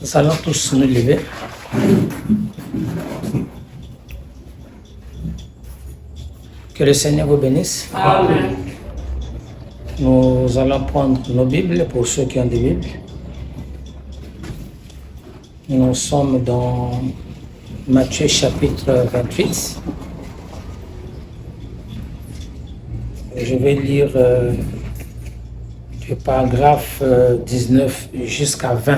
Nous allons tous nous lever. Que le Seigneur vous bénisse. Amen. Nous allons prendre nos Bibles pour ceux qui ont des Bibles. Nous sommes dans Matthieu chapitre 28. Je vais lire du paragraphe 19 jusqu'à 20.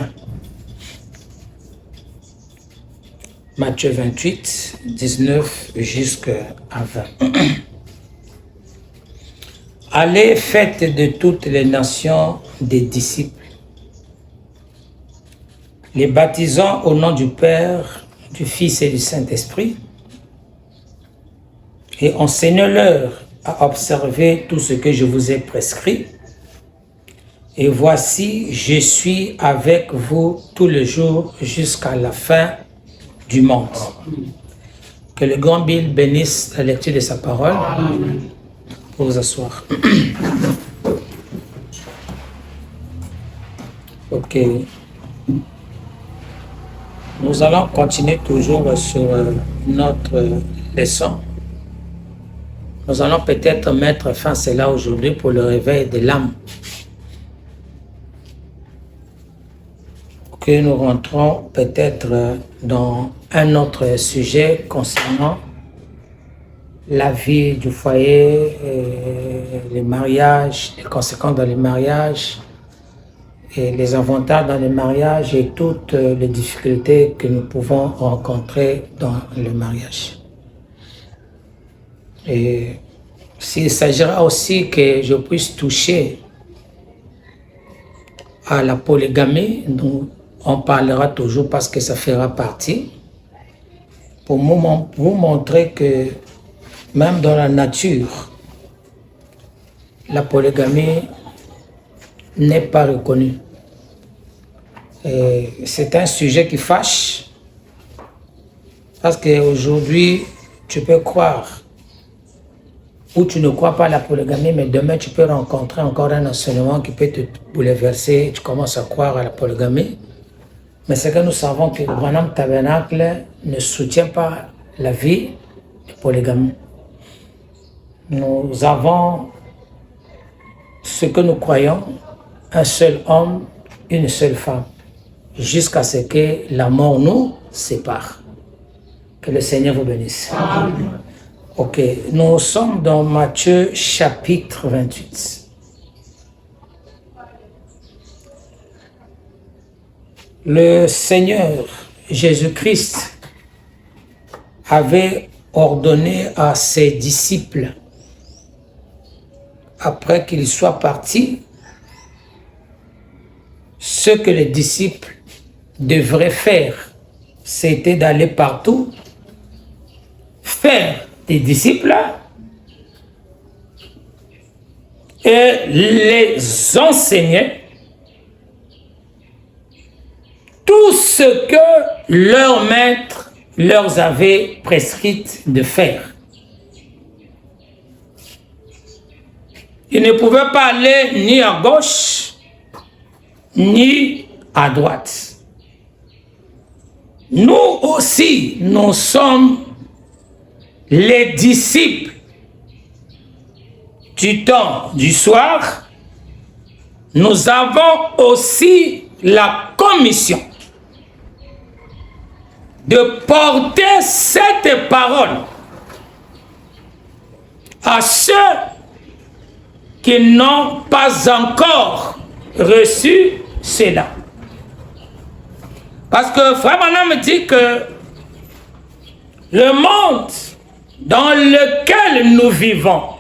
Matthieu 28, 19 jusqu'à 20. Allez, faites de toutes les nations des disciples, les baptisant au nom du Père, du Fils et du Saint-Esprit, et enseignez-leur à observer tout ce que je vous ai prescrit. Et voici, je suis avec vous tous les jours jusqu'à la fin du monde. Que le grand Bill bénisse la lecture de sa parole. Pour vous asseoir. Ok. Nous allons continuer toujours sur notre leçon. Nous allons peut-être mettre fin à cela aujourd'hui pour le réveil de l'âme. Que nous rentrons peut-être dans un autre sujet concernant la vie du foyer, les mariages, les conséquences dans les mariages, et les avantages dans les mariages et toutes les difficultés que nous pouvons rencontrer dans le mariage. Et s'il s'agira aussi que je puisse toucher à la polygamie, nous on parlera toujours parce que ça fera partie, pour vous montrer que même dans la nature, la polygamie n'est pas reconnue. C'est un sujet qui fâche, parce qu'aujourd'hui, tu peux croire, ou tu ne crois pas à la polygamie, mais demain tu peux rencontrer encore un enseignement qui peut te bouleverser, tu commences à croire à la polygamie. Mais c'est que nous savons que le Branham Tabernacle ne soutient pas la vie de polygamie. Nous avons ce que nous croyons, un seul homme, une seule femme, jusqu'à ce que la mort nous sépare. Que le Seigneur vous bénisse. Amen. Ok, nous sommes dans Matthieu chapitre 28. Le Seigneur Jésus-Christ avait ordonné à ses disciples, après qu'il soit parti, ce que les disciples devraient faire, c'était d'aller partout, faire des disciples et les enseigner tout ce que leur maître leur avait prescrit de faire. Ils ne pouvaient pas aller ni à gauche, ni à droite. Nous aussi, nous sommes les disciples du temps du soir. Nous avons aussi la commission de porter cette parole à ceux qui n'ont pas encore reçu cela. Parce que Frère Branham me dit que le monde dans lequel nous vivons,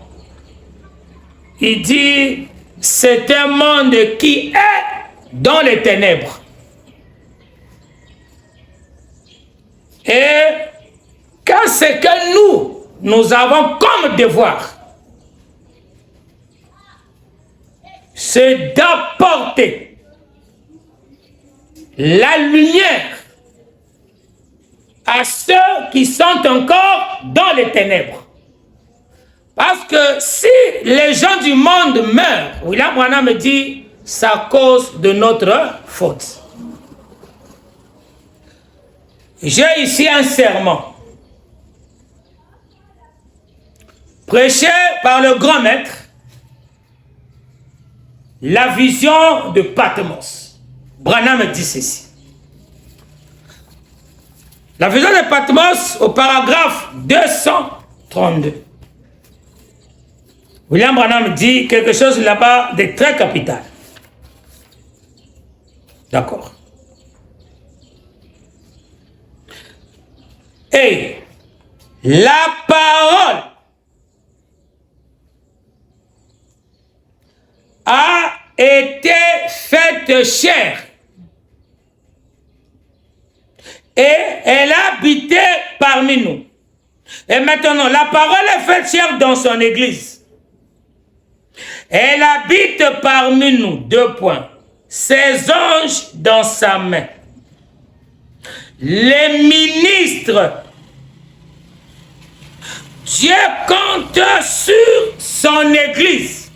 il dit, c'est un monde qui est dans les ténèbres. Et qu'est-ce que nous avons comme devoir? C'est d'apporter la lumière à ceux qui sont encore dans les ténèbres. Parce que si les gens du monde meurent, William Branham me dit, c'est à cause de notre faute. J'ai ici un serment prêché par le grand maître, la vision de Patmos. Branham dit ceci. La vision de Patmos au paragraphe 232. William Branham dit quelque chose là-bas de très capital. D'accord. Et la parole a été faite chair et elle a habité parmi nous. Et maintenant, la parole est faite chair dans son église. Elle habite parmi nous. 2 points. Ses anges dans sa main. Les ministres. Dieu compte sur son église.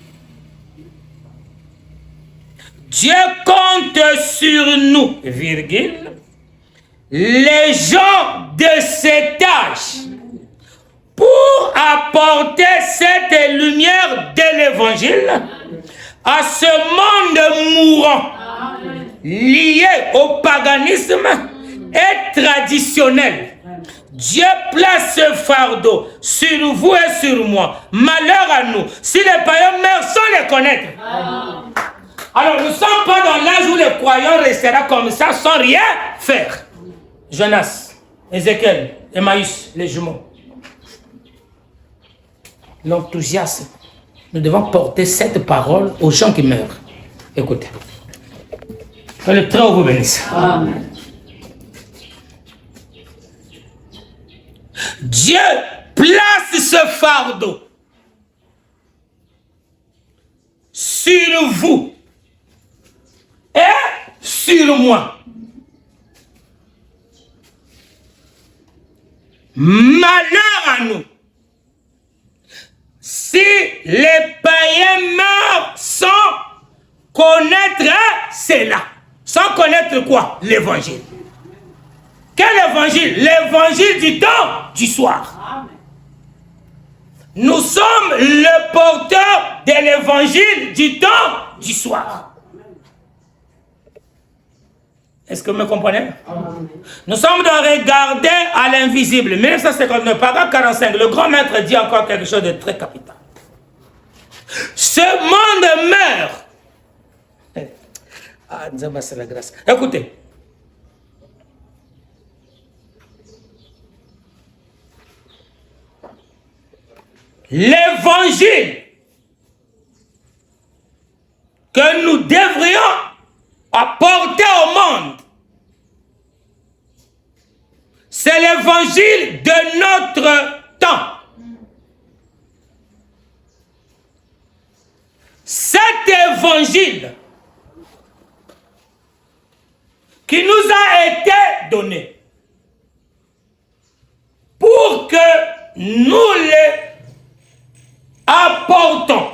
Dieu compte sur nous, virgule, les gens de cet âge, pour apporter cette lumière de l'évangile à ce monde mourant, lié au paganisme et traditionnel. Dieu place ce fardeau sur vous et sur moi. Malheur à nous, si les païens meurent sans les connaître. Alors nous ne sommes pas dans l'âge où les croyants resteront comme ça sans rien faire. Jonas, Ézéchiel, Emmaüs, les jumeaux. L'enthousiasme. Nous devons porter cette parole aux gens qui meurent. Écoutez. Que le Très-Haut vous bénisse. Amen. Dieu place ce fardeau sur vous et sur moi. Malheur à nous si les païens meurent sans connaître cela. Sans connaître quoi? L'évangile. Quel évangile? L'évangile du temps du soir. Nous sommes le porteur de l'évangile du temps du soir. Est-ce que vous me comprenez? Nous sommes dans regarder à l'invisible. 1959, paragraphe 45, le grand maître dit encore quelque chose de très capital. Ce monde meurt. Ah, Nzamba, c'est la grâce. Écoutez. L'évangile que nous devrions apporter au monde, c'est l'évangile de notre temps. Cet évangile qui nous a été donné pour que nous les apportons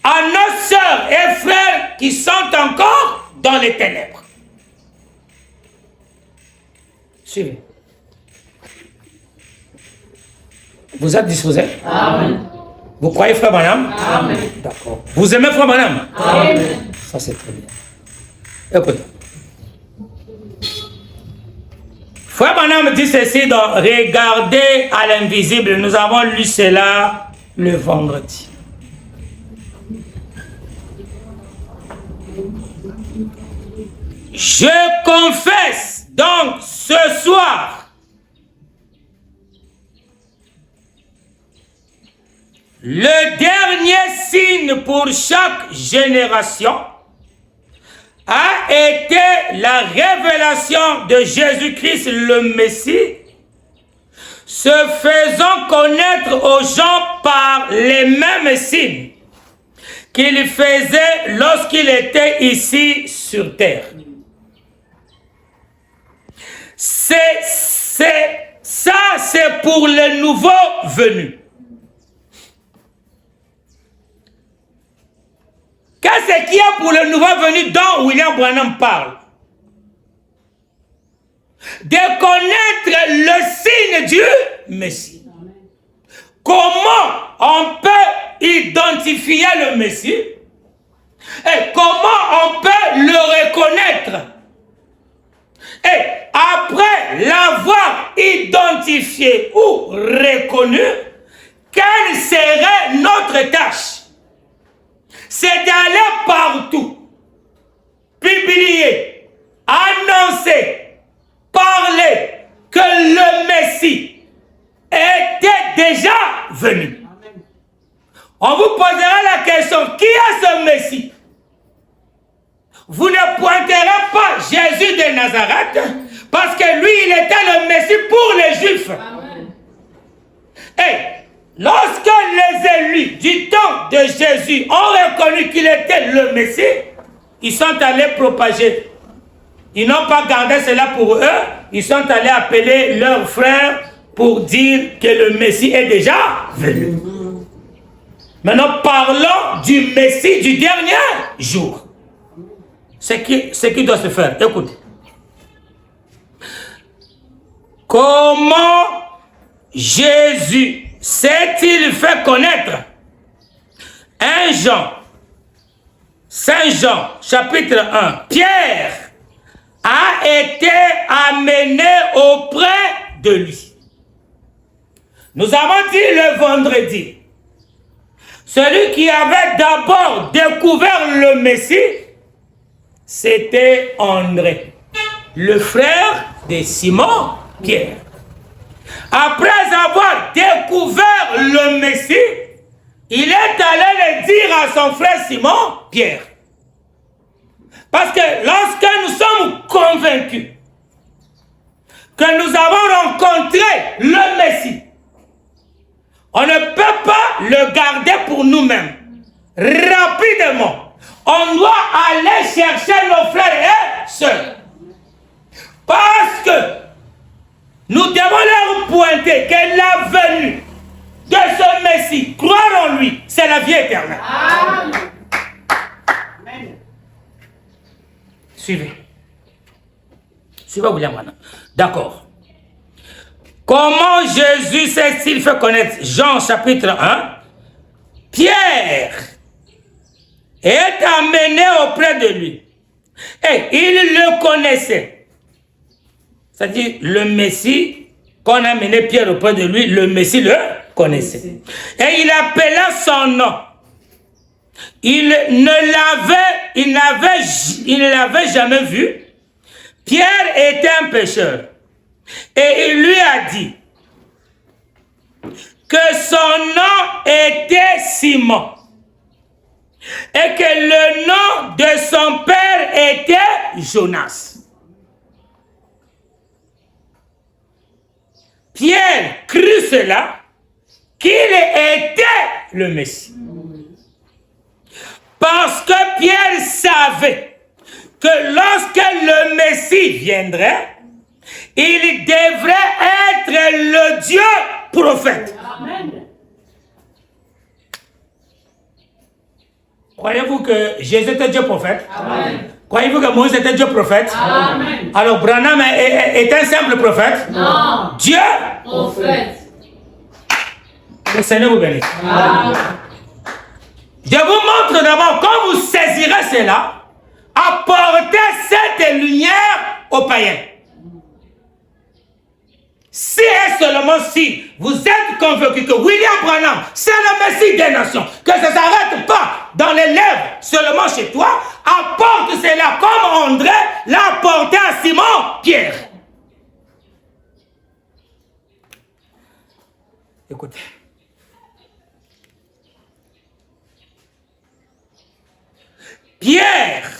à nos sœurs et frères qui sont encore dans les ténèbres. Suivez. Vous êtes disposés? Amen. Vous croyez frère Branham? Amen. D'accord. Vous aimez frère Branham? Amen. Ça c'est très bien. Écoutez. Frère Branham dit ceci dans Regarder à l'invisible. Nous avons lu cela le vendredi. Je confesse donc ce soir le dernier signe pour chaque génération a été la révélation de Jésus-Christ le Messie, se faisant connaître aux gens par les mêmes signes qu'il faisait lorsqu'il était ici sur terre. C'est pour les nouveaux venus. Qu'est-ce qu'il y a pour les nouveaux venus dont William Branham parle? de connaître le signe du Messie. Comment on peut identifier le Messie? Et comment on peut le reconnaître? Et après l'avoir identifié ou reconnu, quelle serait notre tâche? C'est d'aller partout, publier, annoncer, parler que le Messie était déjà venu. On vous posera la question, qui est ce Messie? Vous ne pointerez pas Jésus de Nazareth, parce que lui, il était le Messie pour les Juifs. Amen. Et lorsque les élus du temps de Jésus ont reconnu qu'il était le Messie, ils sont allés propager. Ils n'ont pas gardé cela pour eux, ils sont allés appeler leurs frères pour dire que le Messie est déjà venu. Maintenant, parlons du Messie du dernier jour. Ce qui doit se faire. Écoutez. Comment Jésus s'est-il fait connaître? 1 Jean, Saint Jean, chapitre 1. Pierre a été amené auprès de lui. Nous avons dit le vendredi, celui qui avait d'abord découvert le Messie, c'était André, le frère de Simon Pierre. Après avoir découvert le Messie, il est allé le dire à son frère Simon Pierre. Parce que lorsque nous sommes convaincus que nous avons rencontré le Messie, on ne peut pas le garder pour nous-mêmes. Rapidement, on doit aller chercher nos frères et sœurs. Parce que nous devons leur pointer que la venue de ce Messie, croire en lui, c'est la vie éternelle. Amen. Suivez. Suivez William Branham. D'accord. Comment Jésus s'est-il fait connaître? Jean chapitre 1. Pierre est amené auprès de lui. Et il le connaissait. C'est-à-dire le Messie, qu'on a amené Pierre auprès de lui, le Messie le connaissait. Et il appela son nom. Il ne l'avait jamais vu. Pierre était un pécheur. Et il lui a dit que son nom était Simon. Et que le nom de son père était Jonas. Pierre crut cela, qu'il était le Messie. Parce que Pierre savait que lorsque le Messie viendrait, il devrait être le Dieu prophète. Amen. Croyez-vous que Jésus était Dieu prophète? Amen. Croyez-vous que Moïse était Dieu prophète? Amen. Alors Branham est un simple prophète? Non. Dieu prophète. Le Seigneur vous bénisse. Amen. Je vous montre d'abord, quand vous saisirez cela, apportez cette lumière aux païens. Si et seulement si vous êtes convaincu que William Branham, c'est le Messie des nations, que ça ne s'arrête pas dans les lèvres seulement chez toi, apporte cela comme André l'a apporté à Simon Pierre. Écoutez. Pierre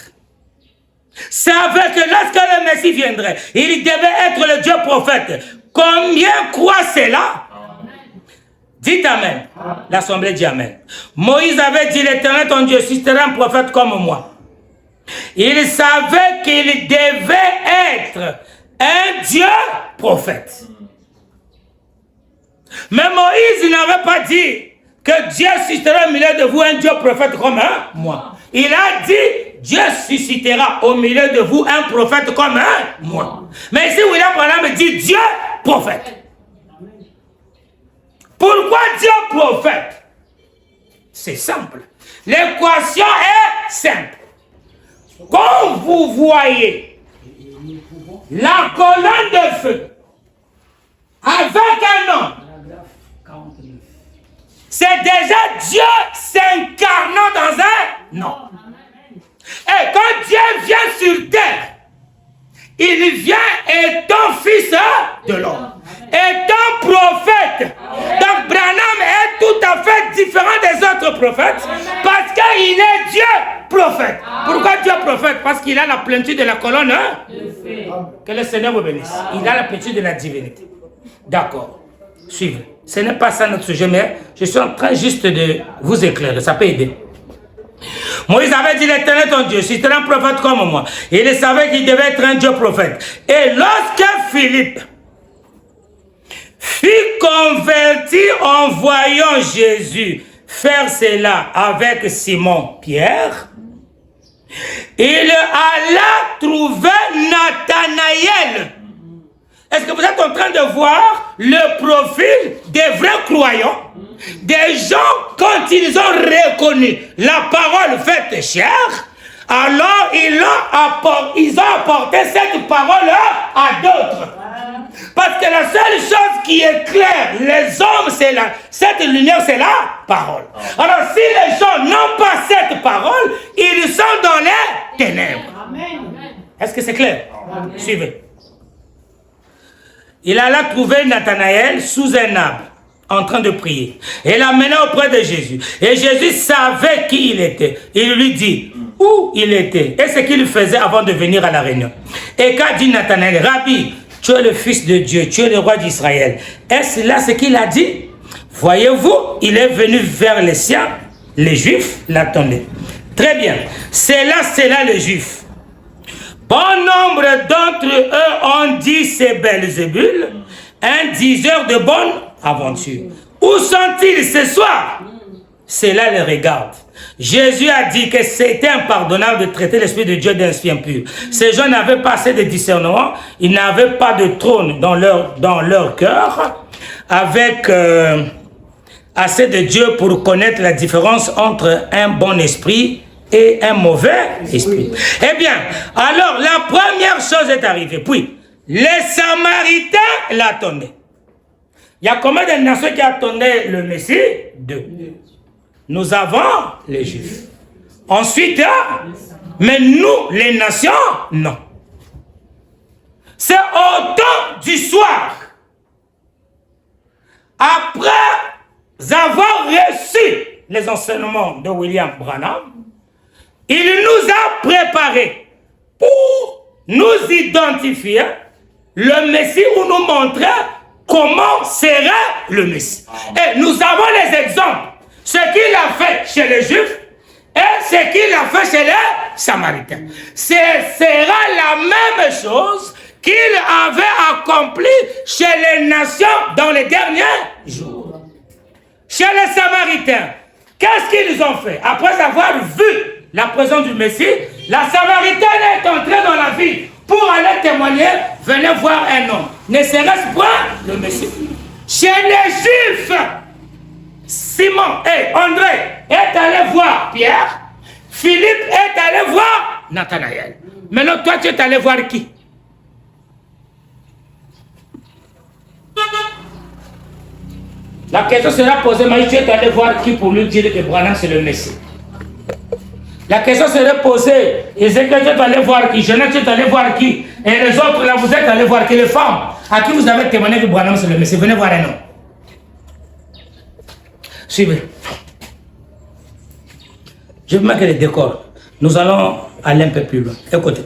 savait que lorsque le Messie viendrait, il devait être le Dieu prophète. Combien croient cela? Dites Amen. L'assemblée dit Amen. Moïse avait dit, l'Éternel ton Dieu suscitera un prophète comme moi. Il savait qu'il devait être un Dieu prophète. Mais Moïse n'avait pas dit que Dieu suscitera au milieu de vous un Dieu prophète comme moi. Il a dit Dieu suscitera au milieu de vous un prophète comme moi. Mais ici, William Branham dit Dieu prophète. Pourquoi Dieu prophète? C'est simple. L'équation est simple. Quand vous voyez la colonne de feu avec un homme, c'est déjà Dieu s'incarnant dans un homme. Et quand Dieu vient sur terre, il vient étant fils de l'homme, étant prophète. Donc Branham est tout à fait différent des autres prophètes parce qu'il est Dieu prophète. Pourquoi Dieu prophète? Parce qu'il a la plénitude de la colonne. Que le Seigneur vous bénisse. Il a la plénitude de la divinité. D'accord. Suivez. Ce n'est pas ça notre sujet, mais je suis en train juste de vous éclairer. Ça peut aider. Moïse avait dit l'Éternel ton Dieu, si tu es un prophète comme moi, il savait qu'il devait être un Dieu prophète. Et lorsque Philippe fut converti en voyant Jésus faire cela avec Simon Pierre, il alla trouver Nathanaël. Est-ce que vous êtes en train de voir le profil des vrais croyants? Des gens, quand ils ont reconnu la parole faite chair, alors ils ont apporté cette parole à d'autres. Parce que la seule chose qui éclaire les hommes, c'est cette lumière, c'est la parole. Alors si les gens n'ont pas cette parole, ils sont dans les ténèbres. Est-ce que c'est clair? Suivez. Il alla trouver Nathanaël sous un arbre, en train de prier. Et l'amena auprès de Jésus. Et Jésus savait qui il était. Il lui dit où il était et ce qu'il faisait avant de venir à la réunion. Et qu'a dit Nathanaël? Rabbi, tu es le Fils de Dieu, tu es le roi d'Israël. Est-ce là ce qu'il a dit? Voyez-vous, il est venu vers les siens, les Juifs l'attendaient. Très bien. C'est là les Juifs. Bon nombre d'entre eux ont dit c'est Belzébul, un diseur de bonnes aventures. Où sont-ils ce soir? Cela les regarde. Jésus a dit que c'était impardonnable de traiter l'Esprit de Dieu d'esprit impur. Ces gens n'avaient pas assez de discernement, ils n'avaient pas de trône dans leur cœur, avec assez de Dieu pour connaître la différence entre un bon esprit et un mauvais esprit. Eh bien, alors la première chose est arrivée. Puis, les Samaritains l'attendaient. Il y a combien de nations qui attendaient le Messie? 2. Nous avons les Juifs. Ensuite, mais nous, les nations, non. C'est au temps du soir, après avoir reçu les enseignements de William Branham, il nous a préparés pour nous identifier le Messie ou nous montrer comment sera le Messie. Et nous avons les exemples. Ce qu'il a fait chez les Juifs et ce qu'il a fait chez les Samaritains. Ce sera la même chose qu'il avait accompli chez les nations dans les derniers jours. Chez les Samaritains, qu'est-ce qu'ils ont fait? Après avoir vu la présence du Messie, la Samaritaine est entrée dans la ville pour aller témoigner. Venez voir un homme. Ne serait-ce pas le Messie? Chez les Juifs, Simon et André est allé voir Pierre. Philippe est allé voir Nathanaël. Maintenant, toi, tu es allé voir qui? La question sera posée, mais tu es allé voir qui pour lui dire que Branham c'est le Messie? La question sera posée, Ézéchiel, tu es allé voir qui? Genèse, tu es allé voir qui? Et les autres, là, vous êtes allé voir qui? Les femmes, à qui vous avez témoigné que Branham c'est le Messie? Venez voir un homme. Suivez. Je vais marquer les décors. Nous allons aller un peu plus loin. Écoutez.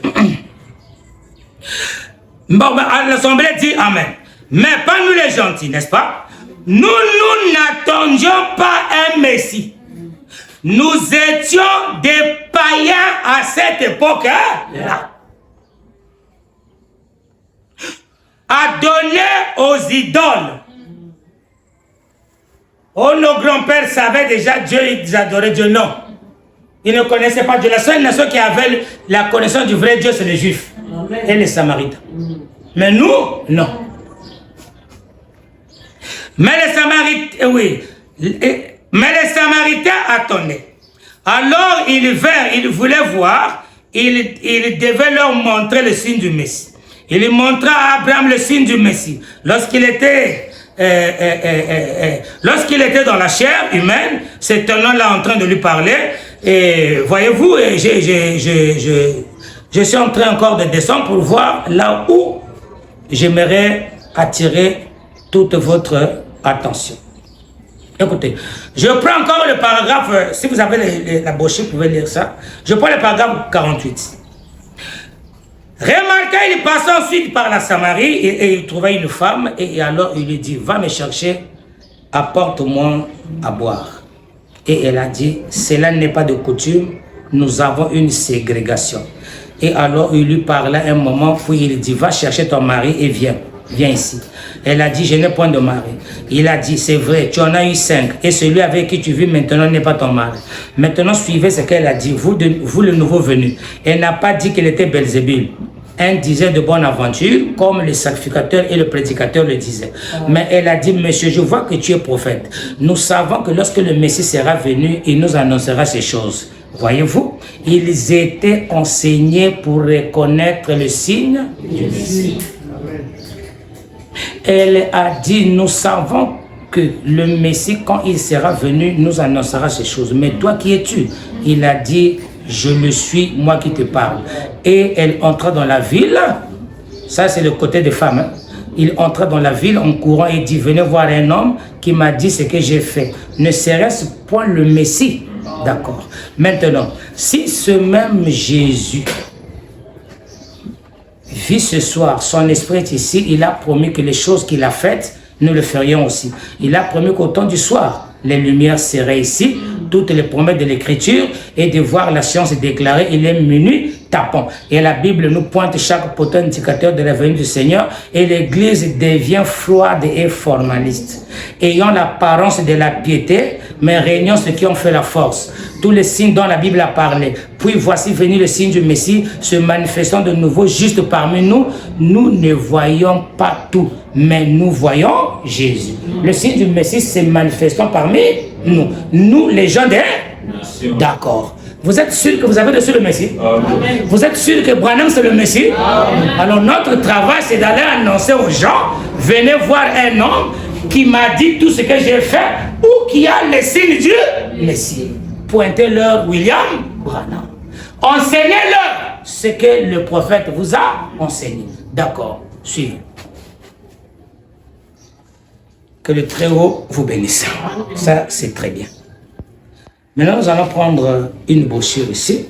Bon, l'Assemblée dit Amen. Mais pas nous les gentils, n'est-ce pas? Nous n'attendions pas un Messie. Nous étions des païens à cette époque-là. À donner aux idoles. Oh, nos grands-pères savaient déjà Dieu, ils adoraient Dieu. Non. Ils ne connaissaient pas Dieu. La seule nation qui avait la connaissance du vrai Dieu, c'est les Juifs et les Samaritains. Mais nous, non. Mais les Samaritains, oui. Mais les Samaritains attendaient. Alors ils vinrent, ils voulaient voir, ils devaient leur montrer le signe du Messie. Il montra à Abraham le signe du Messie. Lorsqu'il était dans la chair humaine, cet homme-là en train de lui parler, et voyez-vous, je suis en train encore de descendre pour voir là où j'aimerais attirer toute votre attention. Écoutez, je prends encore le paragraphe, si vous avez la brochure, vous pouvez lire ça. Je prends le paragraphe 48. Remarquez, il passait ensuite par la Samarie et il trouvait une femme et alors il lui dit, va me chercher, apporte-moi à boire. Et elle a dit, cela n'est pas de coutume, nous avons une ségrégation. Et alors il lui parla un moment, puis il dit, va chercher ton mari et viens ici. Elle a dit, je n'ai point de mari. Il a dit, c'est vrai, tu en as eu 5 et celui avec qui tu vis maintenant n'est pas ton mari. Maintenant suivez ce qu'elle a dit, vous le nouveau venu. Elle n'a pas dit qu'elle était Belzébul. Un disait de bonne aventure, comme le sacrificateur et le prédicateur le disaient. Mais elle a dit, monsieur, je vois que tu es prophète. Nous savons que lorsque le Messie sera venu, il nous annoncera ces choses. Voyez-vous, ils étaient enseignés pour reconnaître le signe du Messie. Elle a dit, nous savons que le Messie, quand il sera venu, nous annoncera ces choses. Mais toi, qui es-tu? Il a dit, je le suis, moi qui te parle. Et elle entra dans la ville. Ça, c'est le côté des femmes. Hein. Il entra dans la ville en courant et dit, venez voir un homme qui m'a dit ce que j'ai fait. Ne serait-ce point le Messie? D'accord. Maintenant, si ce même Jésus vit ce soir, son esprit est ici, il a promis que les choses qu'il a faites, nous le ferions aussi. Il a promis qu'au temps du soir, les lumières seraient ici, toutes les promesses de l'écriture, et de voir la science déclarée, il est minuit tapant. Et la Bible nous pointe chaque poteau indicateur de la venue du Seigneur, et l'Église devient froide et formaliste, ayant l'apparence de la piété, mais régnant ceux qui ont fait la force. Tous les signes dont la Bible a parlé. Puis voici venu le signe du Messie, se manifestant de nouveau juste parmi nous. Nous ne voyons pas tout, mais nous voyons Jésus. Le signe du Messie se manifestant parmi nous. Nous, les gens des... D'accord. Vous êtes sûr que vous avez reçu le Messie? Amen. Vous êtes sûr que Branham c'est le Messie? Amen. Alors notre travail c'est d'aller annoncer aux gens, venez voir un homme qui m'a dit tout ce que j'ai fait ou qui a le signe du Messie. Pointez-leur William Branham. Enseignez-leur ce que le prophète vous a enseigné. D'accord, suivez. Que le Très-Haut vous bénisse. Ça, c'est très bien. Maintenant, nous allons prendre une brochure ici.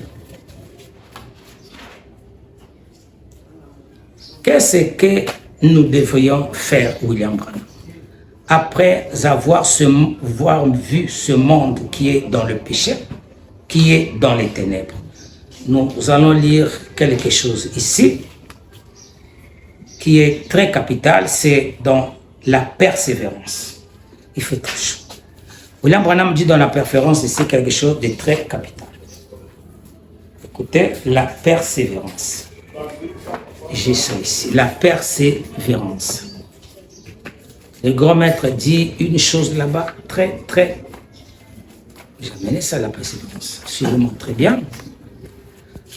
Qu'est-ce que nous devrions faire, William Branham? Après avoir vu ce monde qui est dans le péché, qui est dans les ténèbres. Nous allons lire quelque chose ici, qui est très capital, c'est dans la persévérance. Il fait très chaud. William Branham dit dans la persévérance ici quelque chose de très capital. Écoutez, la persévérance. J'ai ça ici, la persévérance. Le grand maître dit une chose là-bas, très, très... J'ai amené ça, la persévérance. Suivez-moi très bien.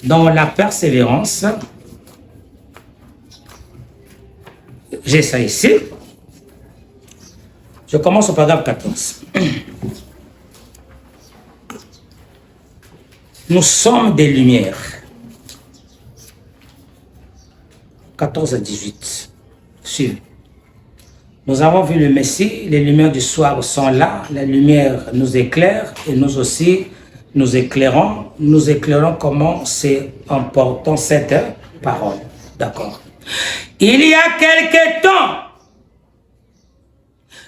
Dans la persévérance, j'ai ça ici. Je commence au paragraphe 14. Nous sommes des lumières. 14 à 18. Suivez. Nous avons vu le Messie, les lumières du soir sont là, la lumière nous éclaire et nous aussi nous éclairons comment c'est important cette parole. D'accord. Il y a quelque temps,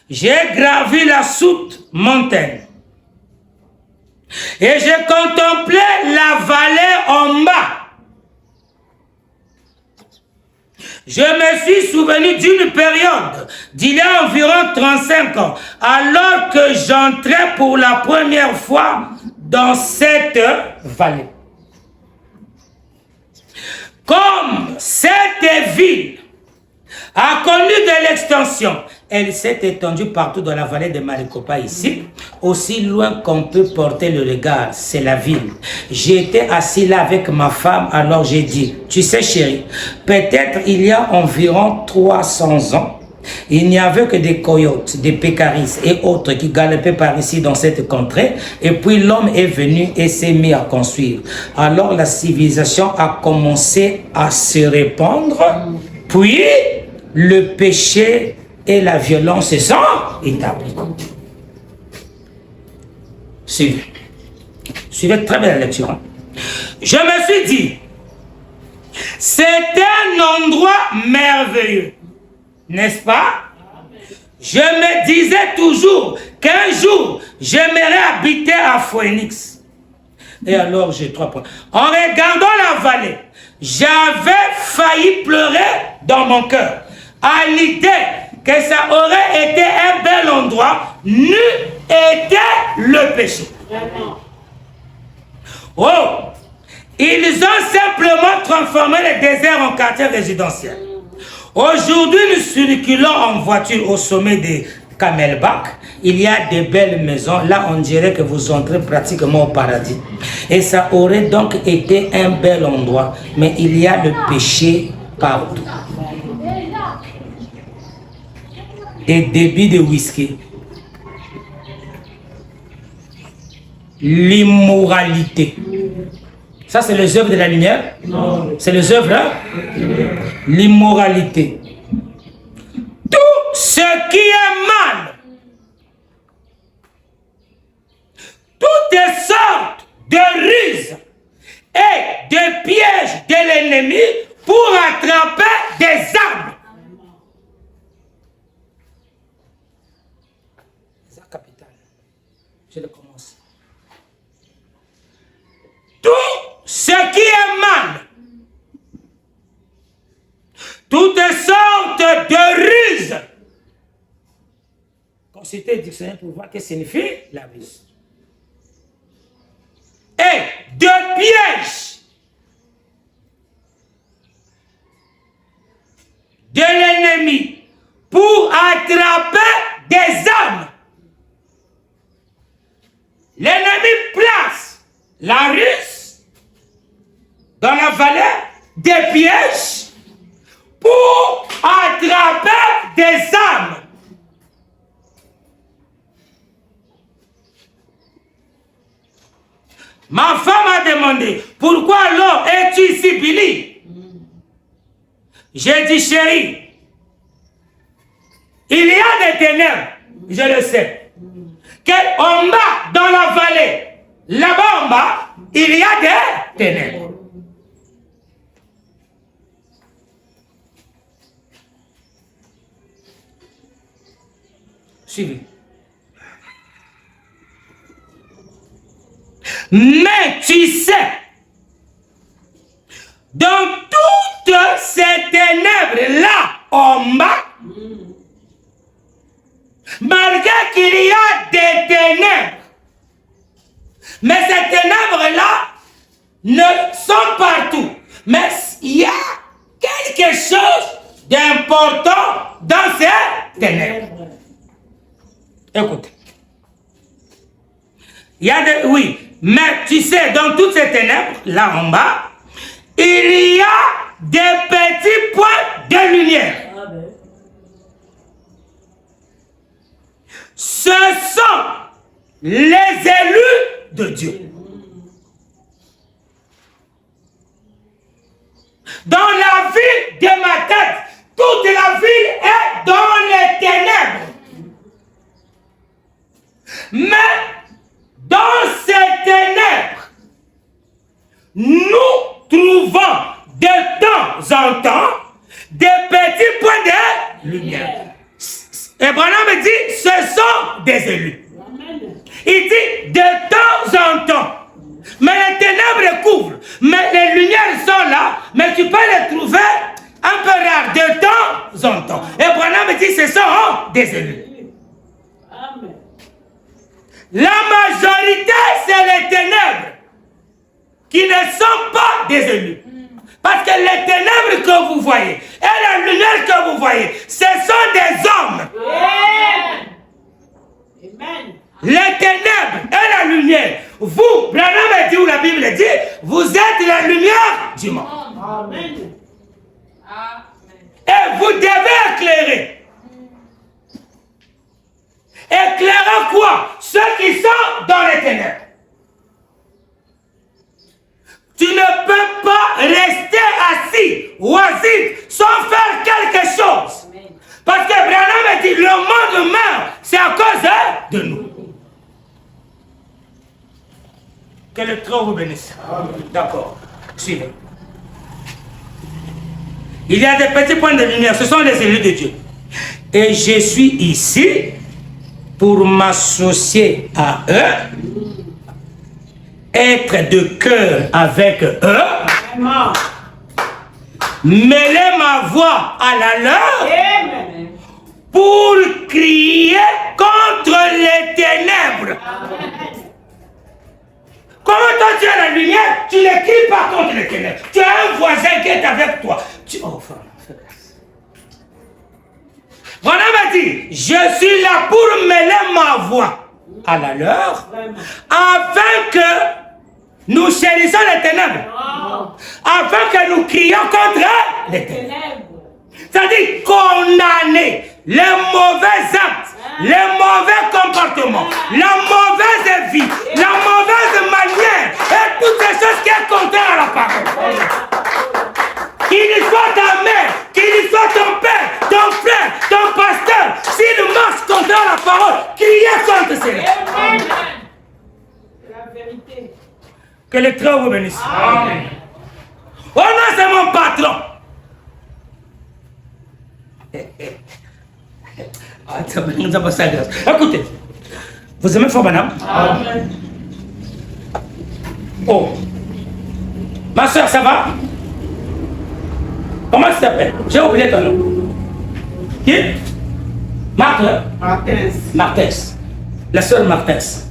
j'ai gravi la soute montagne et j'ai contemplé la vallée en bas. Je me suis souvenu d'une période d'il y a environ 35 ans, alors que j'entrais pour la première fois dans cette vallée. Comme cette ville a connu de l'extension, elle s'est étendue partout dans la vallée de Maricopa ici, aussi loin qu'on peut porter le regard, c'est la ville. J'étais assis là avec ma femme, alors j'ai dit, tu sais chérie, peut-être il y a environ 300 ans, il n'y avait que des coyotes, des pécaris et autres qui galopaient par ici dans cette contrée. Et puis l'homme est venu et s'est mis à construire. Alors la civilisation a commencé à se répandre. Puis le péché et la violence se sont établis. Suivez. Suivez très bien la lecture. Je me suis dit, c'est un endroit merveilleux. N'est-ce pas? Je me disais toujours qu'un jour, j'aimerais habiter à Phoenix. Et alors, j'ai 3 points. En regardant la vallée, j'avais failli pleurer dans mon cœur à l'idée que ça aurait été un bel endroit, n'eût été le péché. Oh! Ils ont simplement transformé le désert en quartier résidentiel. Aujourd'hui, nous circulons en voiture au sommet des Camelback. Il y a de belles maisons. Là, on dirait que vous entrez pratiquement au paradis. Et ça aurait donc été un bel endroit. Mais il y a le péché partout. Des débits de whisky. L'immoralité. Ça, c'est les œuvres de la lumière? Non. C'est les œuvres, hein? L'immoralité. Tout ce qui est mal. Toutes sortes de ruses et de pièges de l'ennemi pour attraper des armes. C'est la capitale. Je le commence. Tout ce qui est mal, toutes sortes de ruses. Consultez le dictionnaire pour voir ce que signifie la ruse. Et de pièges de l'ennemi pour attraper des âmes. L'ennemi place la ruse dans la vallée des pièges pour attraper des âmes. Ma femme a demandé, pourquoi alors es-tu ici, Billy? J'ai dit, chérie, il y a des ténèbres, je le sais. En bas, dans la vallée, là-bas en bas, il y a des ténèbres. Suivez. Mais tu sais, dans toutes ces ténèbres-là en bas, malgré qu'il y a des ténèbres, mais ces ténèbres-là ne sont partout. Mais il y a quelque chose d'important dans ces ténèbres. Écoutez. Il y a des... Oui, mais tu sais, dans toutes ces ténèbres, là en bas, il y a des petits points de lumière. Ce sont les élus de Dieu. Dans la ville de ma tête, toute la ville est dans les ténèbres. Mais dans ces ténèbres, nous trouvons de temps en temps des petits points de lumière. Et Branham dit, ce sont des élus. Il dit de temps en temps. Mais les ténèbres couvrent. Mais les lumières sont là. Mais tu peux les trouver un peu rares de temps en temps. Et Branham dit, ce sont des élus. La majorité, c'est les ténèbres. qui ne sont pas des élus. Parce que les ténèbres que vous voyez et la lumière que vous voyez, ce sont des hommes. Amen. Les ténèbres et la lumière. Vous, Branham dit, ou la Bible dit, vous êtes la lumière du monde. Amen. Et vous devez éclairer. Éclairer quoi? Ceux qui sont dans les ténèbres. Tu ne peux pas rester assis, oisif, sans faire quelque chose. Parce que Branham dit, le monde meurt, c'est à cause de nous. Que le trône vous bénisse. D'accord. Suivez. Il y a des petits points de lumière, ce sont les élus de Dieu. Et je suis ici pour m'associer à eux, être de cœur avec eux, mêler ma voix à la leur, pour crier contre les ténèbres. Comment toi tu as la lumière, tu ne cries pas contre les ténèbres. Tu as un voisin qui est avec toi. Oh, frère, fais grâce. Mon homme a dit, je suis là pour mêler ma voix à la leur, afin que nous chérissons les ténèbres, afin que nous crions contre les ténèbres. C'est-à-dire condamner les mauvais actes, les mauvais comportements, la mauvaise vie, la mauvaise manière, et toutes ces choses qui sont contraires à la parole. Qu'il soit ta mère, qu'il soit ton père, ton frère, ton pasteur, s'il marche contre la parole, criez contre cela. C'est la vérité. Que le trône vous bénisse. Amen. Oh non, c'est mon patron. Écoutez, vous aimez Frère Branham? Amen. Oh, ma soeur, ça va? Comment tu t'appelles? J'ai oublié ton nom. Qui? Martins. Martins. La soeur Martins.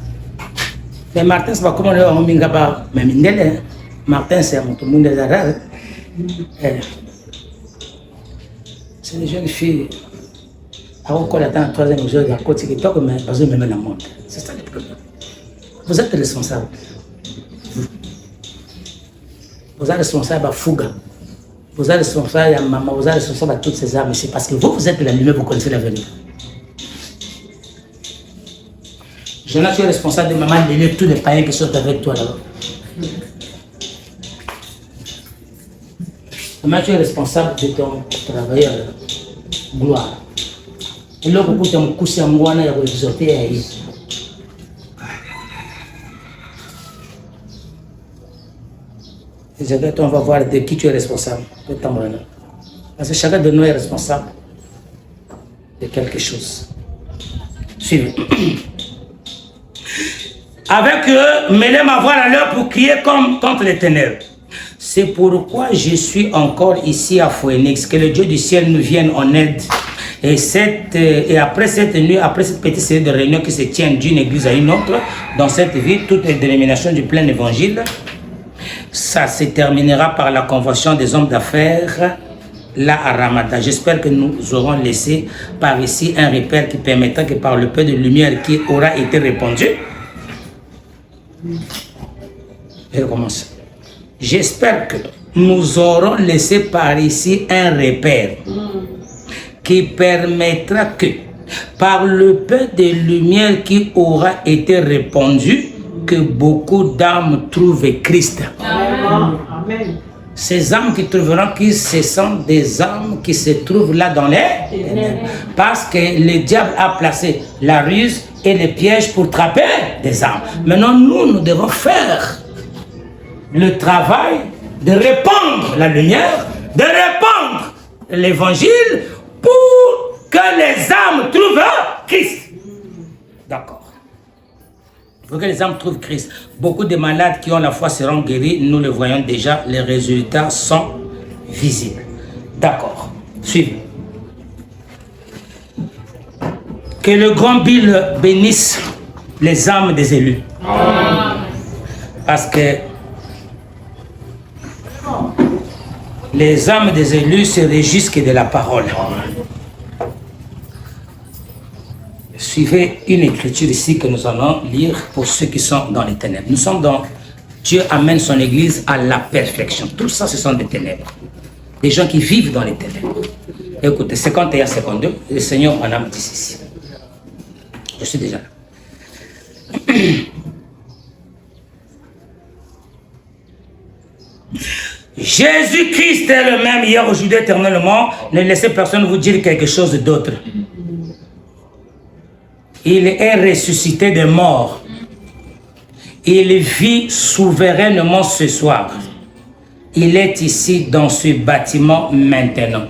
Mais Martins, c'est pas comment on dit mais Mindele. Martins, c'est tout le monde des Arabes. C'est une jeune fille. Alors qu'on attend en troisième jour de la côte TikTok, mais pas même dans le monde. C'est ça le problème. Vous êtes responsable. Vous êtes responsable à Fouga. Vous êtes responsable à maman, vous êtes responsable à toutes ces âmes. C'est parce que vous êtes la lumière, vous connaissez l'avenir. Je suis responsable de maman de lire tous les païens qui sont avec toi là-bas. Maman, tu es responsable de ton travailleur. Gloire. Et là, beaucoup de gens couchent en moi, ils ont exhorté à y. On va voir de qui tu es responsable. Parce que chacun de nous est responsable de quelque chose. Suivez. Avec eux, mêler ma voix à l'heure pour crier contre les ténèbres. C'est pourquoi je suis encore ici à Phoenix. Que le Dieu du ciel nous vienne en aide. Et après cette nuit, après cette petite série de réunions qui se tiennent d'une église à une autre, dans cette ville, toutes les dénominations du plein évangile, ça se terminera par la convention des hommes d'affaires là à Ramada. J'espère que nous aurons laissé par ici un repère qui permettra que par le peu de lumière qui aura été répandu, je recommence. J'espère que nous aurons laissé par ici un repère qui permettra que par le peu de lumière qui aura été répandu, que beaucoup d'âmes trouvent Christ. Amen. Ces âmes qui trouveront Christ, ce sont des âmes qui se trouvent là dans les ténèbres. Parce que le diable a placé la ruse et les pièges pour trapper des âmes. Maintenant, nous devons faire le travail de répandre la lumière, de répandre l'évangile pour que les âmes trouvent Christ. D'accord. Il faut que les âmes trouvent Christ. Beaucoup de malades qui ont la foi seront guéris. Nous le voyons déjà. Les résultats sont visibles. D'accord. Suivez. Que le grand Bill bénisse les âmes des élus. Parce que Les âmes des élus se réjouissent que de la parole. Suivez une écriture ici que nous allons lire pour ceux qui sont dans les ténèbres. Nous sommes dans... Dieu amène son église à la perfection. Tout ça, ce sont des ténèbres. Des gens qui vivent dans les ténèbres. Écoutez, 51, 52, le Seigneur en a dit ceci. Je suis déjà là. Jésus-Christ est le même hier, aujourd'hui, éternellement. Ne laissez personne vous dire quelque chose d'autre. Il est ressuscité des morts. Il vit souverainement ce soir. Il est ici dans ce bâtiment maintenant.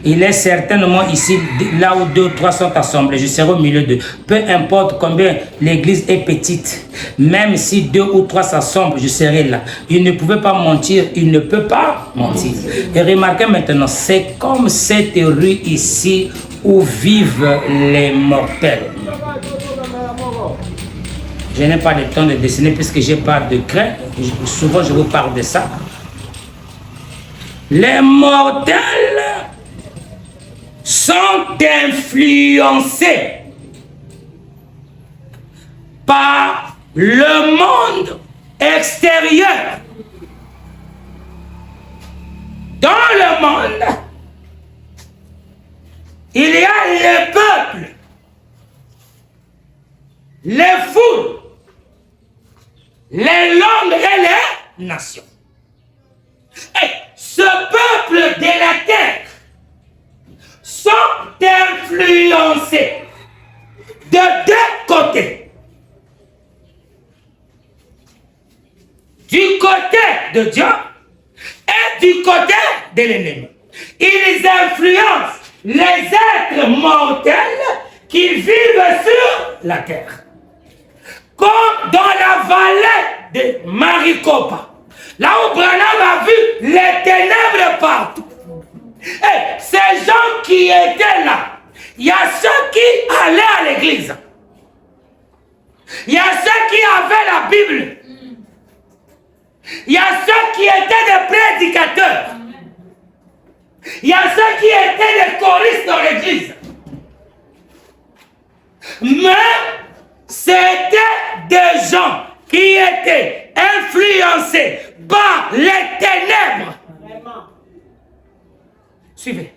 Il est certainement ici, là où 2 ou 3 sont assemblés. Je serai au milieu d'eux. Peu importe combien l'église est petite, même si 2 ou 3 s'assemblent, je serai là. Il ne pouvait pas mentir, il ne peut pas mentir. Et remarquez maintenant, c'est comme cette rue ici où vivent les mortels. Je n'ai pas le temps de dessiner puisque j'ai pas de craie. Souvent, je vous parle de ça. Les mortels sont influencés par le monde extérieur. Dans le monde, il y a le peuple, les foules, les langues et les nations. Et ce peuple de la terre sont influencés de 2 côtés. Du côté de Dieu et du côté de l'ennemi. Ils influencent les êtres mortels qui vivent sur la terre. Comme dans la vallée de Maricopa, là où Branham a vu les ténèbres partout. Et ces gens qui étaient là, il y a ceux qui allaient à l'église. Il y a ceux qui avaient la Bible. Il y a ceux qui étaient des prédicateurs. Il y a ceux qui étaient des choristes dans l'église. Mais c'était des gens qui étaient influencés par les ténèbres. Suivez.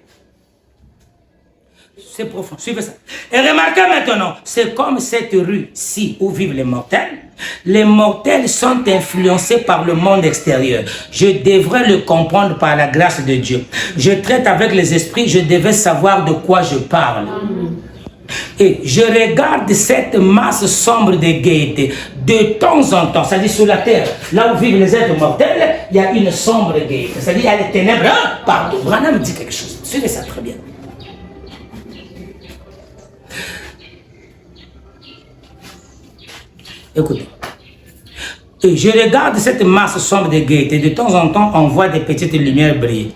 C'est profond, suivez ça. Et remarquez maintenant, c'est comme cette rue-ci où vivent les mortels. Les mortels sont influencés par le monde extérieur. Je devrais le comprendre par la grâce de Dieu. Je traite avec les esprits, je devais savoir de quoi je parle. Et je regarde cette masse sombre de gaieté. De temps en temps, c'est-à-dire sur la terre, là où vivent les êtres mortels, il y a une sombre gaieté. C'est-à-dire il y a les ténèbres partout. Branham me dit quelque chose. Suivez ça très bien. Écoutez. Et je regarde cette masse sombre de gaieté. De temps en temps, on voit des petites lumières briller.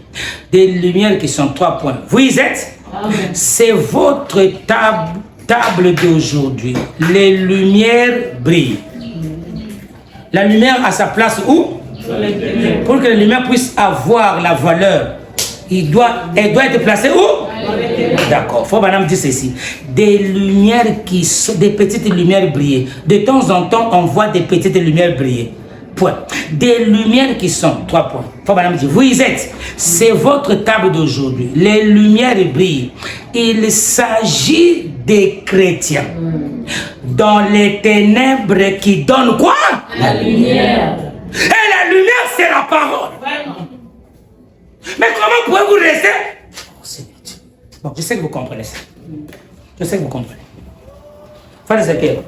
Des lumières qui sont 3 points. Vous y êtes? C'est votre table d'aujourd'hui. Les lumières brillent. La lumière a sa place où? Pour que la lumière puisse avoir la valeur, elle doit être placée où? D'accord. Faut madame dire ceci. Des lumières qui sont, des petites lumières briller. De temps en temps, on voit des petites lumières briller. Point. Des lumières qui sont 3 points. Faut madame dire, vous y êtes. C'est votre table d'aujourd'hui. Les lumières brillent. Il s'agit des chrétiens. Dans les ténèbres qui donnent quoi? La lumière. Et la lumière, c'est la parole. Mais comment pouvez-vous rester? Bon, je sais que vous comprenez ça. Je sais que vous comprenez. Frère Ezekiel,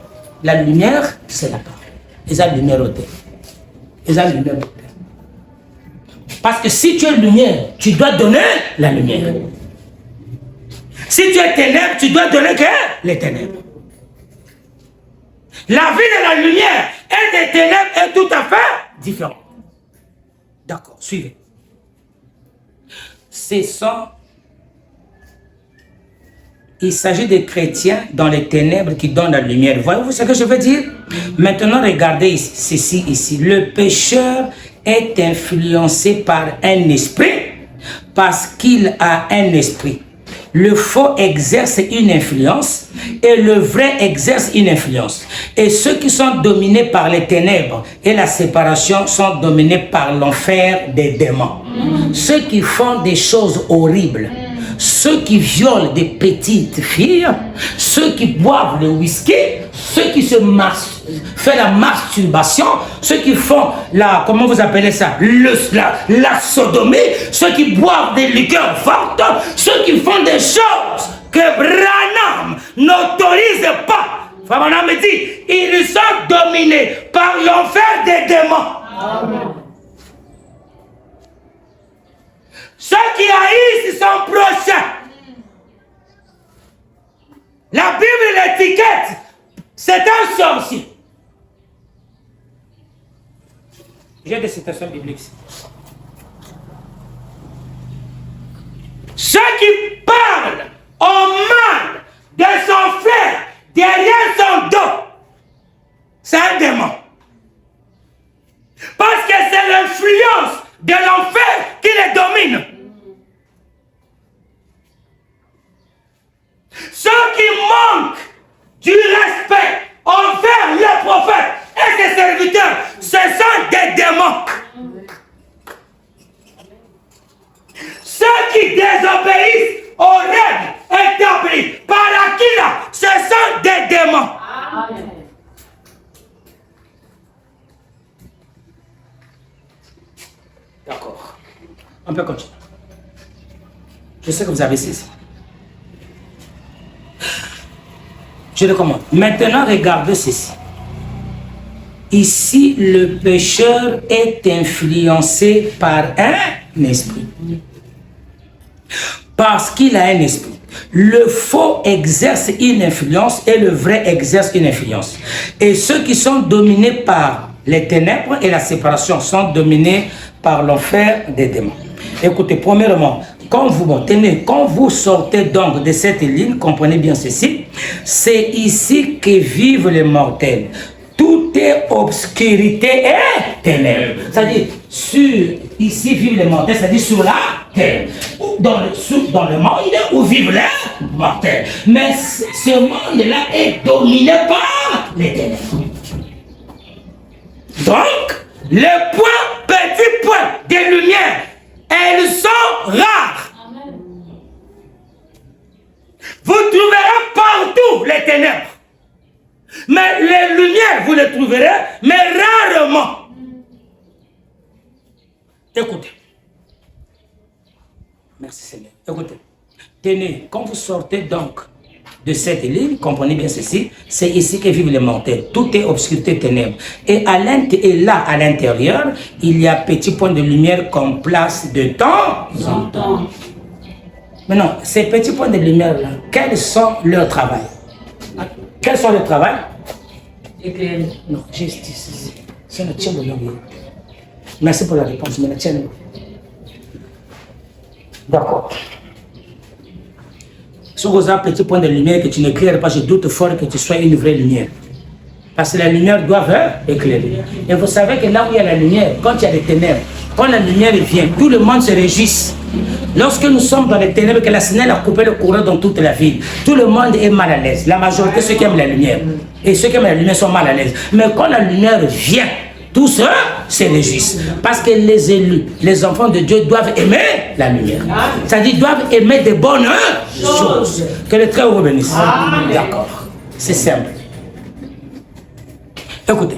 la lumière, c'est la parole. Et ça, la lumière au terre. Et ça, la lumière au terre. Parce que si tu es lumière, tu dois donner la lumière. Si tu es ténèbres, tu dois donner que les ténèbres. La vie de la lumière et des ténèbres est tout à fait différente. D'accord, suivez. Il s'agit des chrétiens dans les ténèbres qui donnent la lumière. Voyez-vous ce que je veux dire? Maintenant, regardez ceci ici. Le pécheur est influencé par un esprit parce qu'il a un esprit. Le faux exerce une influence et le vrai exerce une influence. Et ceux qui sont dominés par les ténèbres et la séparation sont dominés par l'enfer des démons. Ceux qui font des choses horribles, ceux qui violent des petites filles, ceux qui boivent le whisky, ceux qui se font la masturbation, ceux qui font la, comment vous appelez ça, la sodomie, ceux qui boivent des liqueurs fortes, ceux qui font des choses que Branham n'autorise pas. Branham me dit, ils sont dominés par l'enfer des démons. Amen. Ceux qui haïssent son prochain. La Bible l'étiquette, c'est un sorcier. J'ai des citations bibliques. Ceux qui parlent au mal de son frère derrière son dos, c'est un démon. Parce que c'est l'influence de l'enfer qui les domine. Ceux qui manquent du respect envers les prophètes et ses serviteurs, ce sont des démons. Ceux qui désobéissent aux règles établies par Aquila, ce sont des démons. Amen. D'accord. On peut continuer. Je sais que vous avez saisi. Je recommande. Maintenant, regardez ceci. Ici, le pécheur est influencé par un esprit. Parce qu'il a un esprit. Le faux exerce une influence et le vrai exerce une influence. Et ceux qui sont dominés par les ténèbres et la séparation sont dominés par l'enfer des démons. Écoutez, premièrement, quand vous sortez donc de cette ligne, comprenez bien ceci, c'est ici que vivent les mortels. Tout est obscurité et ténèbres. C'est-à-dire, ici vivent les mortels, c'est-à-dire sur la terre. Dans le monde où vivent les mortels. Mais ce monde-là est dominé par les ténèbres. Donc, les petits points de lumière, elles sont rares. Amen. Vous trouverez partout les ténèbres. Mais les lumières, vous les trouverez, mais rarement. Écoutez. Merci Seigneur. Écoutez. Tenez, quand vous sortez donc de cette ligne, comprenez bien ceci, c'est ici que vivent les mortels. Tout est obscurité, ténèbres. Et là, à l'intérieur, il y a petits points de lumière qu'on place de temps en temps. Maintenant, ces petits points de lumière-là, quels sont leurs travail? Quels sont leurs travail? Non, justice. C'est le tien de l'homme. Merci pour la réponse, mais le tien. D'accord. Si vous avez un petit point de lumière que tu n'éclaires pas, je doute fort que tu sois une vraie lumière. Parce que la lumière doit éclairer. Et vous savez que là où il y a la lumière, quand il y a les ténèbres, quand la lumière vient, tout le monde se réjouit. Lorsque nous sommes dans les ténèbres, que la Seigneur a coupé le courant dans toute la ville, tout le monde est mal à l'aise. La majorité, ceux qui aiment la lumière. Et ceux qui aiment la lumière sont mal à l'aise. Mais quand la lumière vient, tous ceux se réjouissent. Parce que les élus, les enfants de Dieu doivent aimer la lumière. C'est-à-dire doivent aimer des bonnes choses. Que le Très-Haut vous bénisse. D'accord. C'est simple. Écoutez.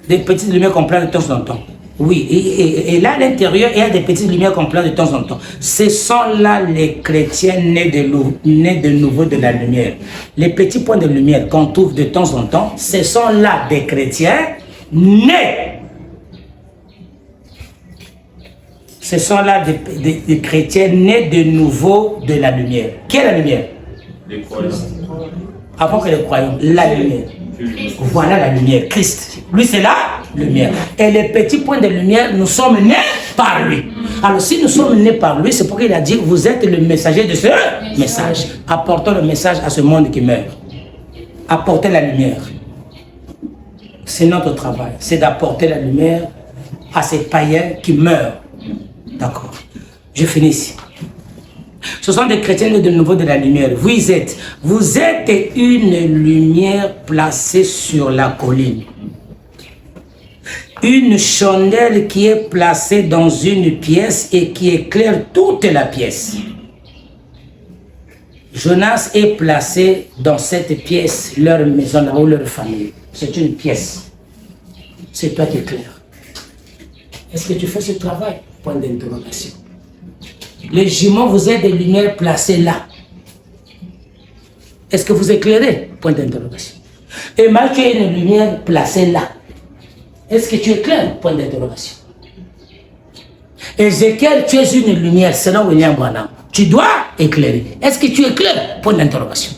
Des petites lumières qu'on place de temps en temps. Oui, et là à l'intérieur, il y a des petites lumières qu'on place de temps en temps. Ce sont là les chrétiens nés de nouveau de la lumière. Les petits points de lumière qu'on trouve de temps en temps, ce sont là des chrétiens nés. Ce sont là des chrétiens nés de nouveau de la lumière. Qui est la lumière? Les croyants. Avant que les croyants, la lumière. Voilà la lumière, Christ. Lui, c'est la lumière. Et les petits points de lumière, nous sommes nés par lui. Alors, si nous sommes nés par lui, c'est pourquoi il a dit, vous êtes le messager de ce message. Apportons le message à ce monde qui meurt. Apportez la lumière. C'est notre travail. C'est d'apporter la lumière à ces païens qui meurent. D'accord. Je finis ici. Ce sont des chrétiens de nouveau de la lumière. Vous êtes une lumière placée sur la colline. Une chandelle qui est placée dans une pièce et qui éclaire toute la pièce. Jonas est placé dans cette pièce, leur maison ou leur famille. C'est une pièce. C'est toi qui éclaires. Est-ce que tu fais ce travail? Point d'interrogation. Les jumeaux, vous êtes des lumières placées là. Est-ce que vous éclairez? Point d'interrogation. Et Marc, tu es une lumière placée là. Est-ce que tu éclaires? Point d'interrogation. Ézéchiel, tu es une lumière, selon William Branham. Tu dois éclairer. Est-ce que tu éclaires? Point d'interrogation.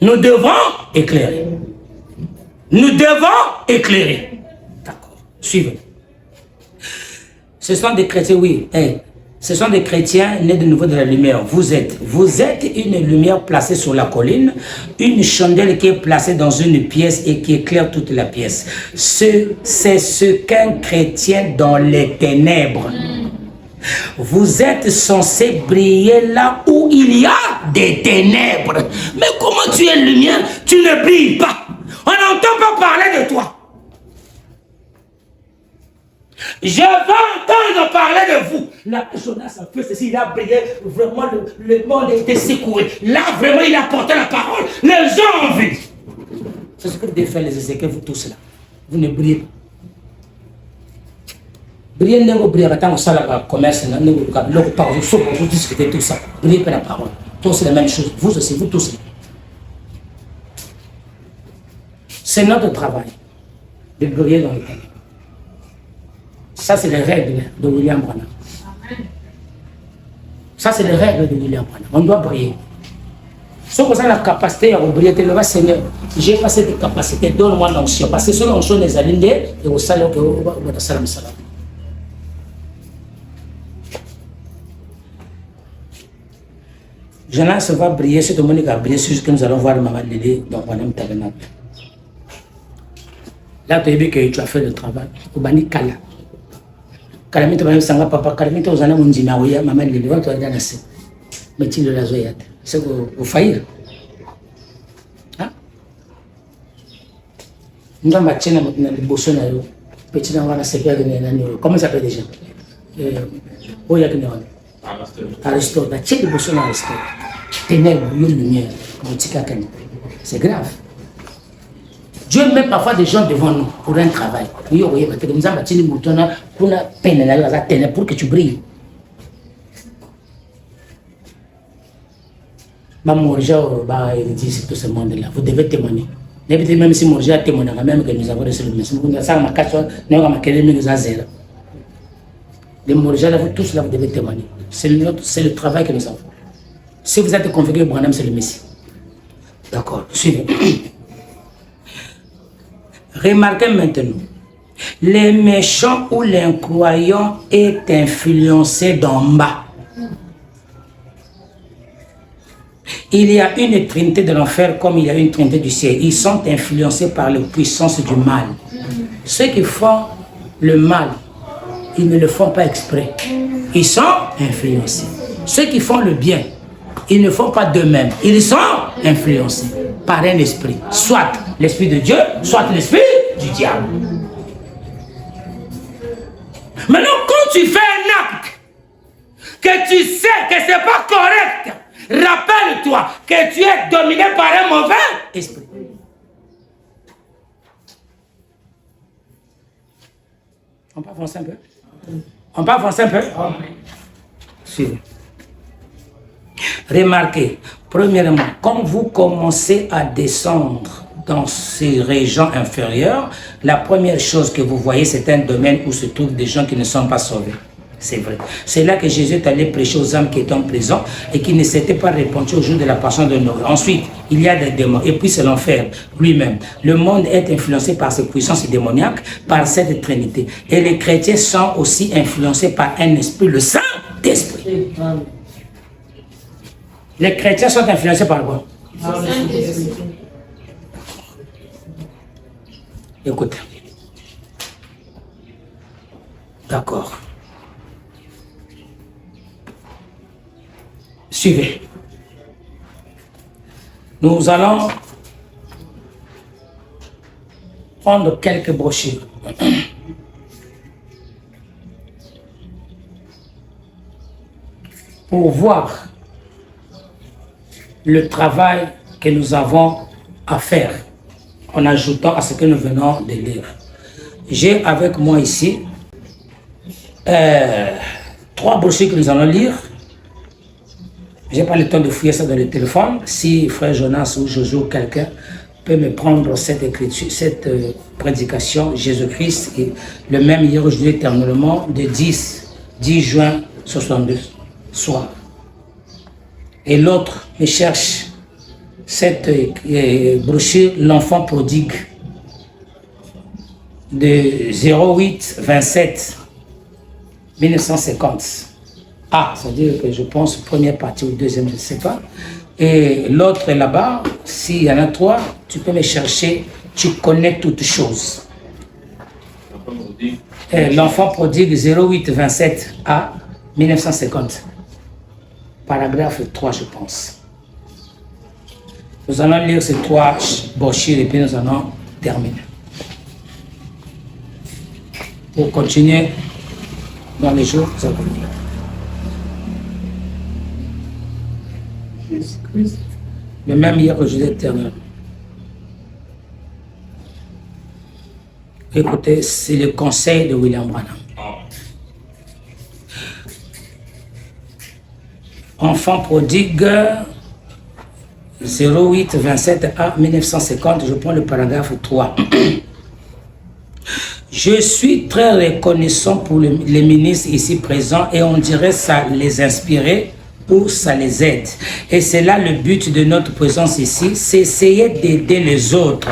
Nous devons éclairer. Nous devons éclairer. D'accord. Suivez. Ce sont des chrétiens, oui. Hey. Ce sont des chrétiens nés de nouveau de la lumière. Vous êtes une lumière placée sur la colline, une chandelle qui est placée dans une pièce et qui éclaire toute la pièce. C'est ce qu'un chrétien dans les ténèbres. Vous êtes censé briller là où il y a des ténèbres. Mais comment tu es lumière? Tu ne brilles pas. On n'entend pas parler de toi. Je vais entendre parler de vous. Là, Jonas a fait ceci, il a brillé, vraiment le monde a été secoué. Là, vraiment, il a porté la parole. Les gens ont vu. C'est ce que vous devez faire, les Ézéchiel, vous tous là. Vous ne brillez pas. Brillez, ne brillez pas tant que ça, le commerce, ne brillez pas, vous discutez tout ça. Brillez pas la parole. Tous la même chose. Vous aussi, vous tous. C'est notre travail de briller dans le temps. Ça, c'est les règles de William Branham. Ça, c'est les règles de William Branham. On doit briller. Si on a la capacité à briller, tu le Seigneur, j'ai pas cette capacité, donne-moi l'onction. Parce que c'est l'onction des alignés et au salaire que vous avez salam salam. Jonas va briller, c'est Dominique va briller, c'est juste que nous allons voir Maman Lili dans Branham Tabernacle. Là, tu as vu que tu as fait le travail. Au Bani Kala. Kalamito ba sanga papa kalamito uzana munjima oya mama lili watu wadana se metilo la zoyate c'est au faillir ah ndamba tena na liboso na yo petit na wana se perdre na nani comment ça s'appelle déjà oya kene wana Aristote da tcheli liboso na Aristote ténèbres yo lumière motika kani c'est grave. Dieu met parfois des gens devant nous pour un travail. Pour que tu brilles. Tout ce monde-là, vous devez témoigner. Même si mon Dieu témoigne, même que nous avons reçu le message, les Morja, vous tous là, vous devez témoigner. C'est le travail que nous avons. Si vous êtes convaincu, Branham, c'est le Messie. D'accord, suivez. Remarquez maintenant, les méchants ou l'incroyant est influencé d'en bas. Il y a une trinité de l'enfer comme il y a une trinité du ciel. Ils sont influencés par les puissances du mal. Ceux qui font le mal, ils ne le font pas exprès. Ils sont influencés. Ceux qui font le bien, ils ne font pas d'eux-mêmes. Ils sont influencés par un esprit. Soit l'esprit de Dieu, soit l'esprit du diable. Maintenant, quand tu fais un acte, que tu sais que ce n'est pas correct, rappelle-toi que tu es dominé par un mauvais esprit. On peut avancer un peu? On peut avancer un peu? Suivez. Remarquez, premièrement, quand vous commencez à descendre dans ces régions inférieures, la première chose que vous voyez, c'est un domaine où se trouvent des gens qui ne sont pas sauvés. C'est vrai. C'est là que Jésus est allé prêcher aux âmes qui étaient en prison et qui ne s'étaient pas répandus au jour de la passion de Noé. Ensuite, il y a des démons. Et puis c'est l'enfer lui-même. Le monde est influencé par ces puissances démoniaques, par cette trinité. Et les chrétiens sont aussi influencés par un esprit, le Saint-Esprit. Les chrétiens sont influencés par quoi? Écoutez. D'accord. Suivez. Nous allons prendre quelques brochures. Pour voir le travail que nous avons à faire en ajoutant à ce que nous venons de lire. J'ai avec moi ici 3 brochures que nous allons lire. Je n'ai pas le temps de fouiller ça dans le téléphone. Si frère Jonas ou Jojo ou quelqu'un peut me prendre cette écriture, cette prédication, Jésus-Christ est le même hier, aujourd'hui, éternellement, de 10 juin 62 soir. Et l'autre me cherche cette brochure, l'enfant prodigue, de 08-27 1950. Ah, c'est-à-dire que je pense première partie ou deuxième, je ne sais pas. Et l'autre est là-bas, s'il y en a 3, tu peux me chercher, tu connais toutes choses. L'enfant prodigue 08-27 à 1950. Paragraphe 3, je pense. Nous allons lire ces 3 brochures et puis nous allons terminer. Pour continuer dans les jours à venir. Le même hier, aujourd'hui, éternel. Écoutez, c'est le conseil de William Branham. Enfant prodigue 08-27 à 1950, je prends le paragraphe 3. Je suis très reconnaissant pour les ministres ici présents et on dirait ça les inspirer ou ça les aide. Et c'est là le but de notre présence ici, c'est essayer d'aider les autres.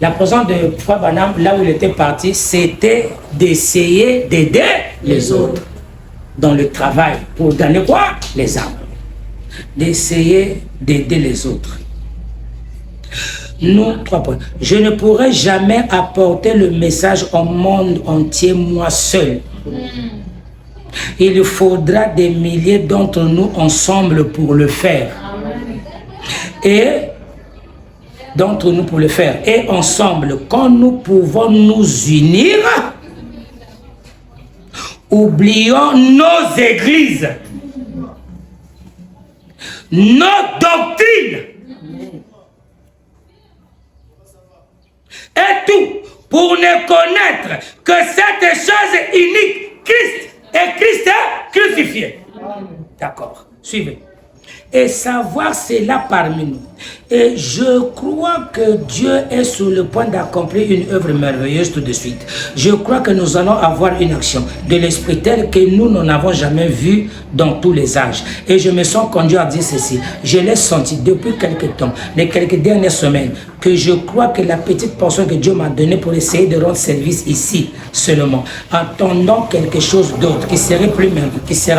La présence de Frère Branham, là où il était parti, c'était d'essayer d'aider les autres dans le travail. Pour donner quoi? Les armes. D'essayer d'aider les autres. Nous, 3 points. Je ne pourrai jamais apporter le message au monde entier moi seul. Il faudra des milliers d'entre nous ensemble pour le faire. Et d'entre nous pour le faire. Et ensemble, quand nous pouvons nous unir, oublions nos églises, nos doctrines, et tout, pour ne connaître que cette chose unique, Christ, et Christ est crucifié. D'accord, suivez. Et savoir cela parmi nous. Et je crois que Dieu est sur le point d'accomplir une œuvre merveilleuse tout de suite. Je crois que nous allons avoir une action de l'Esprit telle que nous n'en avons jamais vu dans tous les âges. Et je me sens conduit à dire ceci. Je l'ai senti depuis quelques temps, les quelques dernières semaines, que je crois que la petite portion que Dieu m'a donnée pour essayer de rendre service ici seulement, attendant quelque chose d'autre qui sera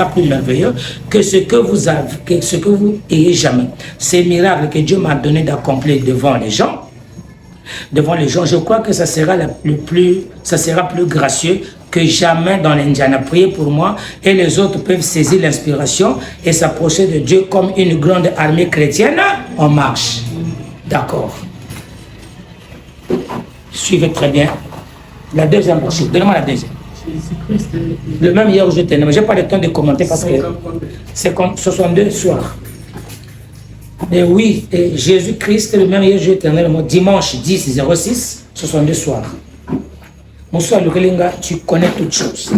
plus merveilleux que ce que vous avez, que ce que vous ayez jamais. Ces miracles que Dieu m'a donné d'accomplir devant les gens, je crois que ça sera plus gracieux que jamais dans l'Indiana. Priez pour moi et les autres peuvent saisir l'inspiration et s'approcher de Dieu comme une grande armée chrétienne en marche. D'accord. Suivez très bien. La deuxième brochure. Donnez-moi la deuxième. Le même hier où je tenais, mais je n'ai pas le temps de commenter parce que c'est comme 62 soirs. Et oui, et Jésus-Christ, le même hier, éternellement, dimanche 10-06, 62 soirs. Mon soir, le Kelinga, tu connais toutes choses.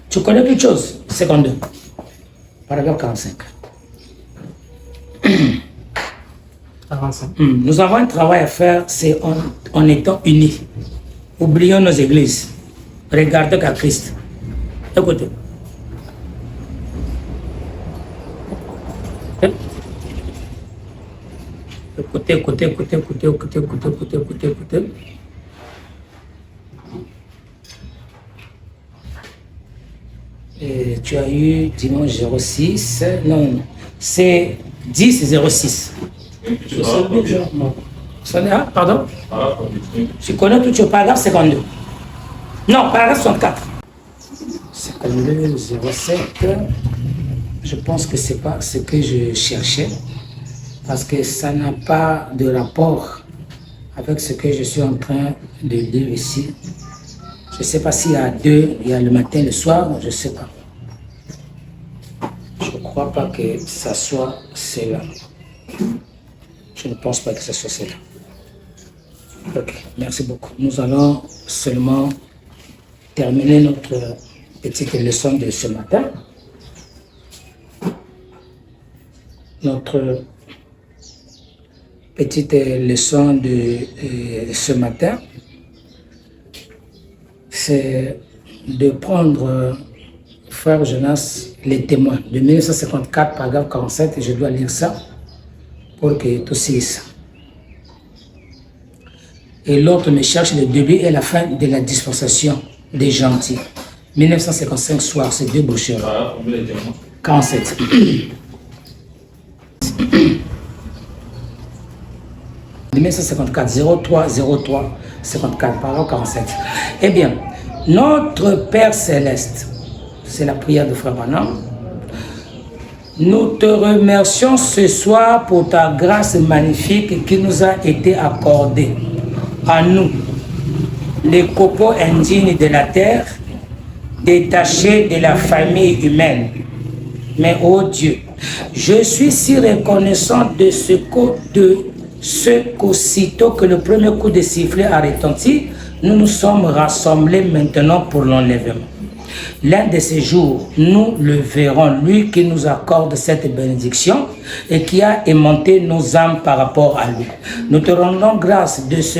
Tu connais toutes choses. 52. Paragraphe 45. 45. Nous avons un travail à faire, c'est en étant unis. Oublions nos églises. Regardez qu'à Christ. Écoutez. Écoutez. Et tu as eu dimanche 06, non, c'est 10-06. Pardon? Tu connais tout le paragraphe 52. Non, paragraphe 64. 52, 07. Je pense que ce n'est pas ce que je cherchais. Parce que ça n'a pas de rapport avec ce que je suis en train de lire ici. Je ne sais pas s'il y a deux, il y a le matin et le soir, je ne sais pas. Je ne crois pas que ça soit cela. Je ne pense pas que ce soit cela. Ok, merci beaucoup. Nous allons seulement terminer notre petite leçon de ce matin. Notre petite leçon de ce matin, c'est de prendre, frère Jonas, les témoins de 1954, paragraphe 47, et je dois lire ça pour que tu sais ça. Et l'autre me cherche le début et la fin de la dispensation des gentils. 1955 soir, c'est deux brochures. 47. De 1954, 03, 03, 54, paragraphe 47. Eh bien, notre Père Céleste, c'est la prière de Frère Branham, nous te remercions ce soir pour ta grâce magnifique qui nous a été accordée à nous, les copeaux indignes de la terre, détachés de la famille humaine. Mais ô Dieu, je suis si reconnaissant de ce qu'aussitôt que le premier coup de sifflet a retenti, nous nous sommes rassemblés maintenant pour l'enlèvement. L'un de ces jours, nous le verrons, lui qui nous accorde cette bénédiction et qui a aimanté nos âmes par rapport à lui. Nous te rendons grâce de ce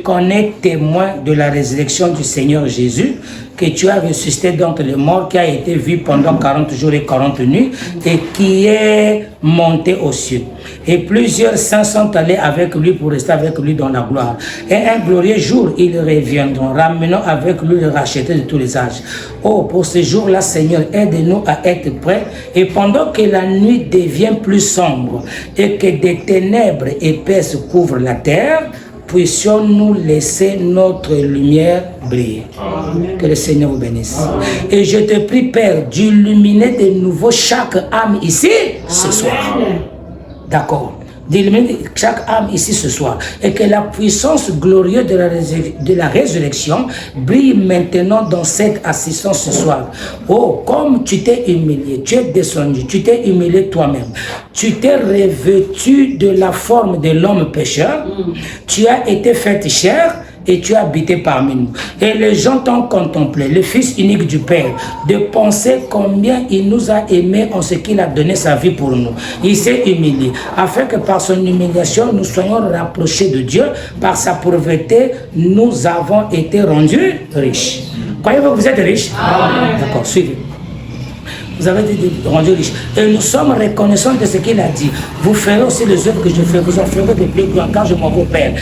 qu'on est témoin de la résurrection du Seigneur Jésus, que tu as ressuscité d'entre les morts, qui a été vu pendant 40 jours et 40 nuits, et qui est monté aux cieux. Et plusieurs saints sont allés avec lui pour rester avec lui dans la gloire. Et un glorieux jour, ils reviendront, ramenant avec lui le racheté de tous les âges. Oh, pour ce jour-là, Seigneur, aide-nous à être prêts, et pendant que la nuit devient plus sombre, et que des ténèbres épaisses couvrent la terre, puissions-nous laisser notre lumière briller. Amen. Que le Seigneur vous bénisse. Amen. Et je te prie, Père, d'illuminer de nouveau chaque âme ici ce soir. D'accord. D'illuminer chaque âme ici ce soir. Et que la puissance glorieuse de la résurrection brille maintenant dans cette assistance ce soir. Oh, comme tu t'es humilié, tu es descendu, tu t'es humilié toi-même. Tu t'es revêtu de la forme de l'homme pécheur. Tu as été fait chair et tu as habité parmi nous. Et les gens t'ont contemplé, le Fils unique du Père, de penser combien il nous a aimés en ce qu'il a donné sa vie pour nous. Il s'est humilié, afin que par son humiliation, nous soyons rapprochés de Dieu. Par sa pauvreté, nous avons été rendus riches. Croyez-vous que vous êtes riches? D'accord, suivez. Vous avez été rendus riches. Et nous sommes reconnaissants de ce qu'il a dit. Vous ferez aussi les œuvres que je fais. Vous en ferez de plus grands car je m'en vais au Père.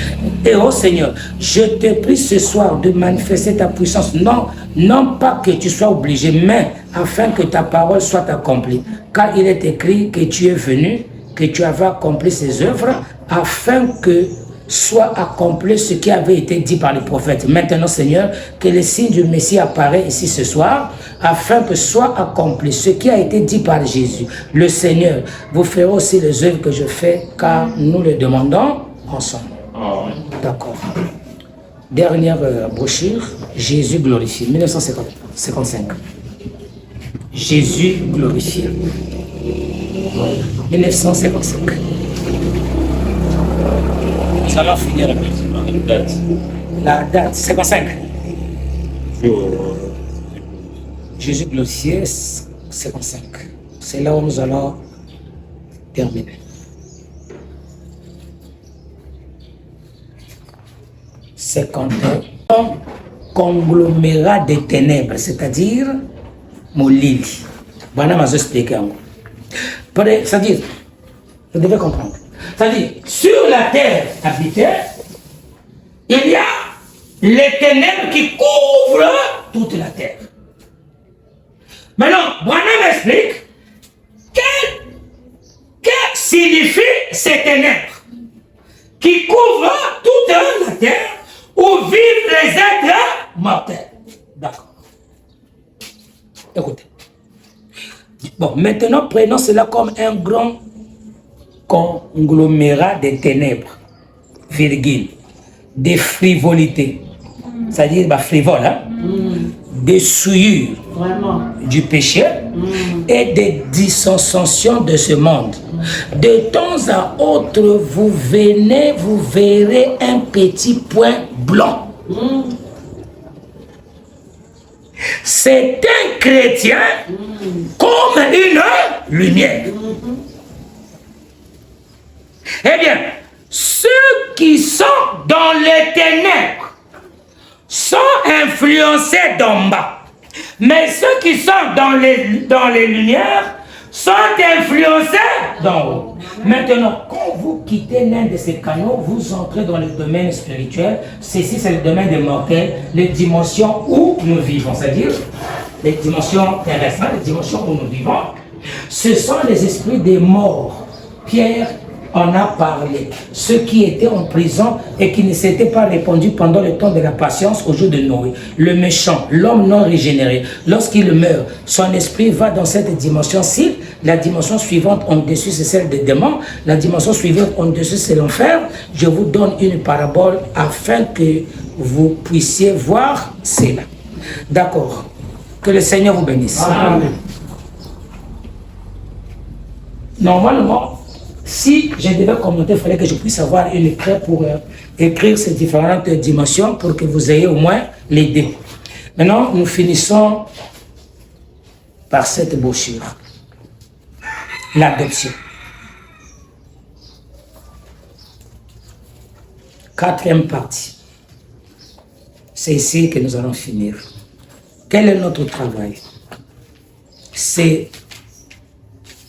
Et ô Seigneur, je te prie ce soir de manifester ta puissance. Non pas que tu sois obligé, mais afin que ta parole soit accomplie. Car il est écrit que tu es venu, que tu avais accompli ces œuvres, afin que soit accompli ce qui avait été dit par les prophètes. Maintenant, Seigneur, que le signe du Messie apparaît ici ce soir, afin que soit accompli ce qui a été dit par Jésus. Le Seigneur, vous ferez aussi les œuvres que je fais, car nous le demandons ensemble. D'accord. Dernière brochure, Jésus glorifié, 1955. Jésus glorifié, 1955. Nous allons finir avec la date. La date, 55. Jésus glorifié, 55. C'est là où nous allons terminer. 51. Conglomérat des ténèbres, c'est-à-dire Molili. Voilà, je vais expliquer encore. C'est-à-dire, vous devez comprendre. C'est-à-dire, sur la terre habitée, il y a les ténèbres qui couvrent toute la terre. Maintenant, Branham explique que signifient ces ténèbres qui couvrent toute la terre où vivent les êtres mortels. D'accord. Écoutez. Bon, maintenant, prenons cela comme un grand conglomérat des ténèbres, virgule, des frivolités, c'est-à-dire bah, frivole, hein? Des souillures du péché et des dissensions de ce monde. De temps à autre, vous venez, vous verrez un petit point blanc. C'est un chrétien comme une lumière. Eh bien, ceux qui sont dans les ténèbres sont influencés d'en bas. Mais ceux qui sont dans les lumières sont influencés d'en haut. Maintenant, quand vous quittez l'un de ces canaux, vous entrez dans le domaine spirituel. Ceci, c'est le domaine des mortels, les dimensions où nous vivons. C'est-à-dire, les dimensions terrestres, les dimensions où nous vivons. Ce sont les esprits des morts. Pierre en a parlé. Ceux qui étaient en prison et qui ne s'étaient pas répandus pendant le temps de la patience au jour de Noé. Le méchant, l'homme non régénéré, lorsqu'il meurt, son esprit va dans cette dimension-ci. La dimension suivante en dessus, c'est celle des démons. La dimension suivante en dessus, c'est l'enfer. Je vous donne une parabole afin que vous puissiez voir cela. D'accord. Que le Seigneur vous bénisse. Amen. Normalement, si je devais commenter, il fallait que je puisse avoir une craie pour écrire ces différentes dimensions pour que vous ayez au moins l'idée. Maintenant, nous finissons par cette brochure. L'adoption. 4e partie. C'est ici que nous allons finir. Quel est notre travail? C'est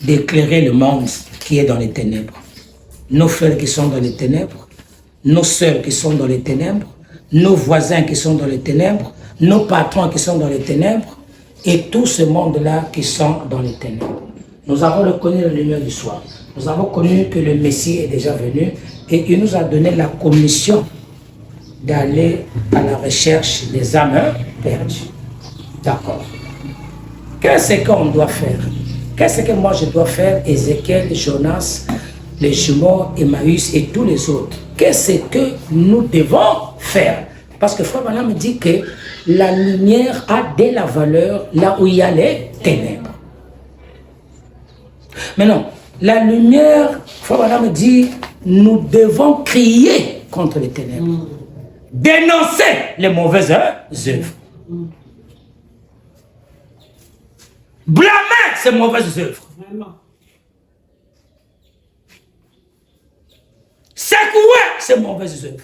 d'éclairer le monde qui est dans les ténèbres. Nos frères qui sont dans les ténèbres, nos sœurs qui sont dans les ténèbres, nos voisins qui sont dans les ténèbres, nos patrons qui sont dans les ténèbres, et tout ce monde-là qui sont dans les ténèbres. Nous avons reconnu la lumière du soir. Nous avons connu que le Messie est déjà venu et il nous a donné la commission d'aller à la recherche des âmes perdues. D'accord. Qu'est-ce qu'on doit faire? Qu'est-ce que moi je dois faire? Ézéchiel, Jonas, les jumeaux, Emmaüs et tous les autres. Qu'est-ce que nous devons faire? Parce que Frère Branham me dit que la lumière a de la valeur là où il y a les ténèbres. Mais non, la lumière, Frère Branham me dit, nous devons crier contre les ténèbres. Dénoncer les mauvaises œuvres. Blâmer ces mauvaises œuvres. Secouer ces mauvaises œuvres.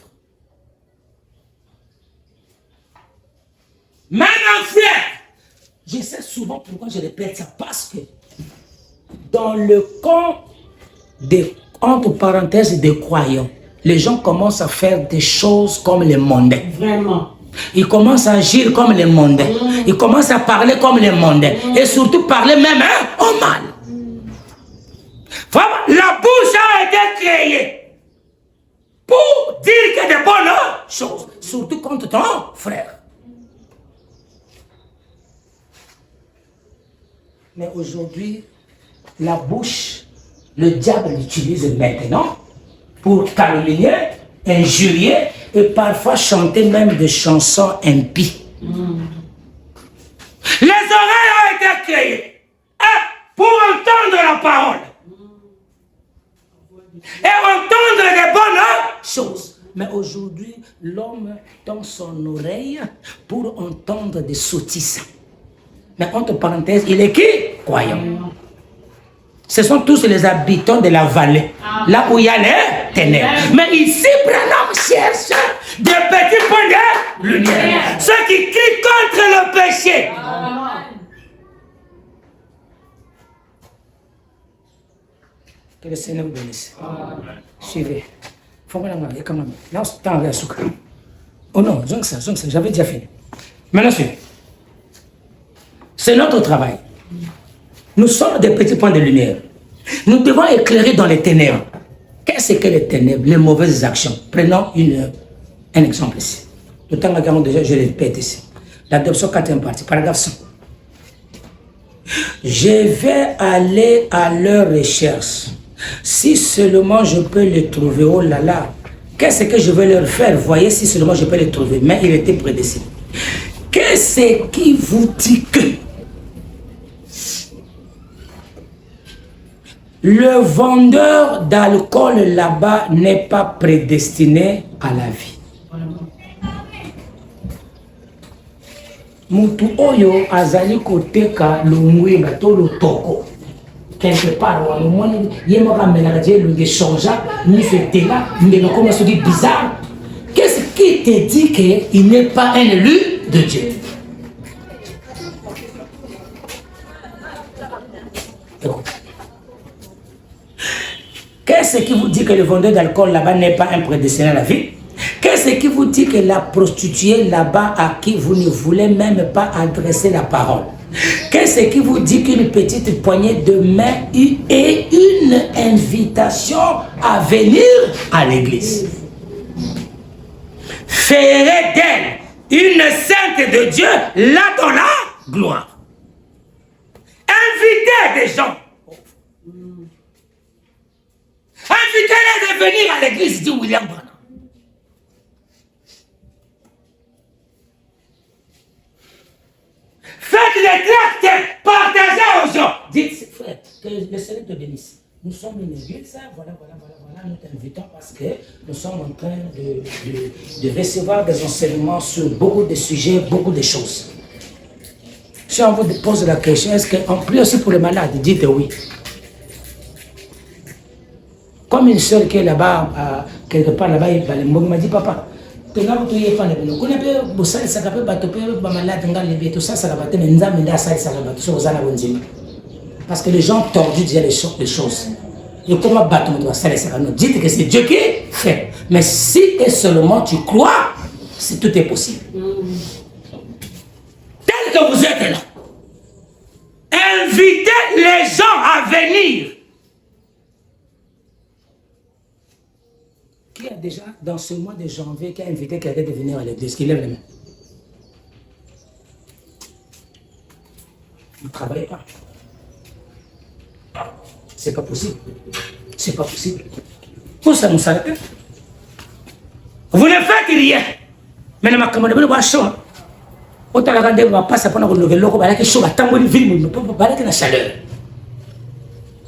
Même un frère. Je sais souvent pourquoi je répète ça. Parce que dans le camp des, entre parenthèses, des croyants, les gens commencent à faire des choses comme les mondains. Vraiment. Ils commencent à agir comme les mondains. Ils commencent à parler comme les mondains. Et surtout parler même au mal. Vraiment, la bouche a été créée pour dire que des bonnes choses. Surtout contre ton frère. Mais aujourd'hui, la bouche, le diable l'utilise maintenant pour calomnier, injurier et parfois chanter même des chansons impies. Les oreilles ont été créées pour entendre la parole et entendre des bonnes choses. Mais aujourd'hui, l'homme tend son oreille pour entendre des sottises. Mais entre parenthèses, il est qui? Croyant. Ce sont tous les habitants de la vallée, là où il y a les ténèbres. Mais ici, Branham cherche des petits points de lumière. Ceux qui crient contre le péché. Que le Seigneur vous bénisse. Suivez. Oh non, j'avais déjà fini. Maintenant, suivez. C'est notre travail. Nous sommes des petits points de lumière. Nous devons éclairer dans les ténèbres. Qu'est-ce que les ténèbres? Les mauvaises actions. Prenons un exemple ici. Le temps que déjà, je le répète ici. L'adoption 4e partie, paragraphe 100. Je vais aller à leur recherche. Si seulement je peux les trouver, oh là là, qu'est-ce que je vais leur faire? Voyez, si seulement je peux les trouver. Mais il était prédestiné. Qu'est-ce qui vous dit que le vendeur d'alcool là-bas n'est pas prédestiné à la vie? Mutu oyo azali koteka longweba to lotoko quelque part wa moni yemo kamela je le changea ni fait là mais comment se dit bizarre. Qu'est-ce qui te dit que il n'est pas un élu de Dieu? Qu'est-ce qui vous dit que le vendeur d'alcool là-bas n'est pas un prédestiné à la vie? Qu'est-ce qui vous dit que la prostituée là-bas à qui vous ne voulez même pas adresser la parole? Qu'est-ce qui vous dit qu'une petite poignée de main est une invitation à venir à l'église? Ferait d'elle une sainte de Dieu là dans la gloire. Invitez des gens. Invitez-les de venir à l'église, dit William Branham. Faites les tracts, partagez aux gens. Dites, frère, que le Seigneur te bénisse. Nous sommes une église, voilà, nous t'invitons parce que nous sommes en train de recevoir des enseignements sur beaucoup de sujets, beaucoup de choses. Si on vous pose la question, est-ce qu'on prie aussi pour les malades? Dites oui. Comme une sœur qui est là-bas, quelque part là-bas, il m'a dit, papa, tu n'as pas pu faire les bénéfices. Tu n'as pas pu faire ça, tu n'as pas pu faire malade, tout ça, ça va te mettre dans la salle, ça va te mettre. Parce que les gens tordus disent les choses. Et comment battre toi, ça, ça va nous dire que c'est Dieu qui fait. Mais si et seulement tu crois, tout est possible. Tel que vous êtes là, invitez les gens à venir. Qui a déjà, dans ce mois de janvier, qui a invité quelqu'un de venir à l'église, qui lève les mains? Vous ne travaillez pas. C'est pas possible. C'est pas possible. Pour ça, nous s'arrêtons. Vous ne faites rien. Mais ma commande, vous ne chaud. Autant la grande va passer pendant que nous le loco, que chaud, tant que nous vivons, nous pouvons pas la chaleur.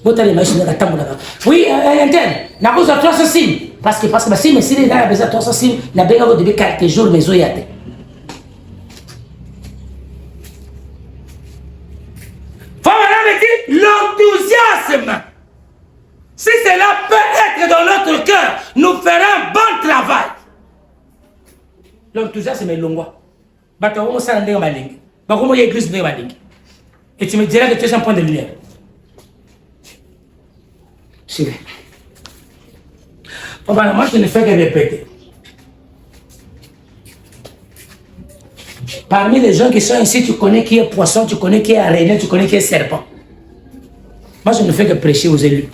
Autant les machines à tant que oui, interne. N'a pas besoin de 300 signes. Parce que si, mais si les gars ont besoin de 300 signes, n'a pas besoin de 4 jours, mais ils ont. L'enthousiasme, si cela peut être dans notre cœur, nous ferons un bon travail. L'enthousiasme est long. Et tu me dirais que tu es un point de lumière. C'est vrai. Moi, je ne fais que répéter. Parmi les gens qui sont ici, tu connais qui est poisson, tu connais qui est araignée, tu connais qui est serpent. Moi, je ne fais que prêcher aux élus.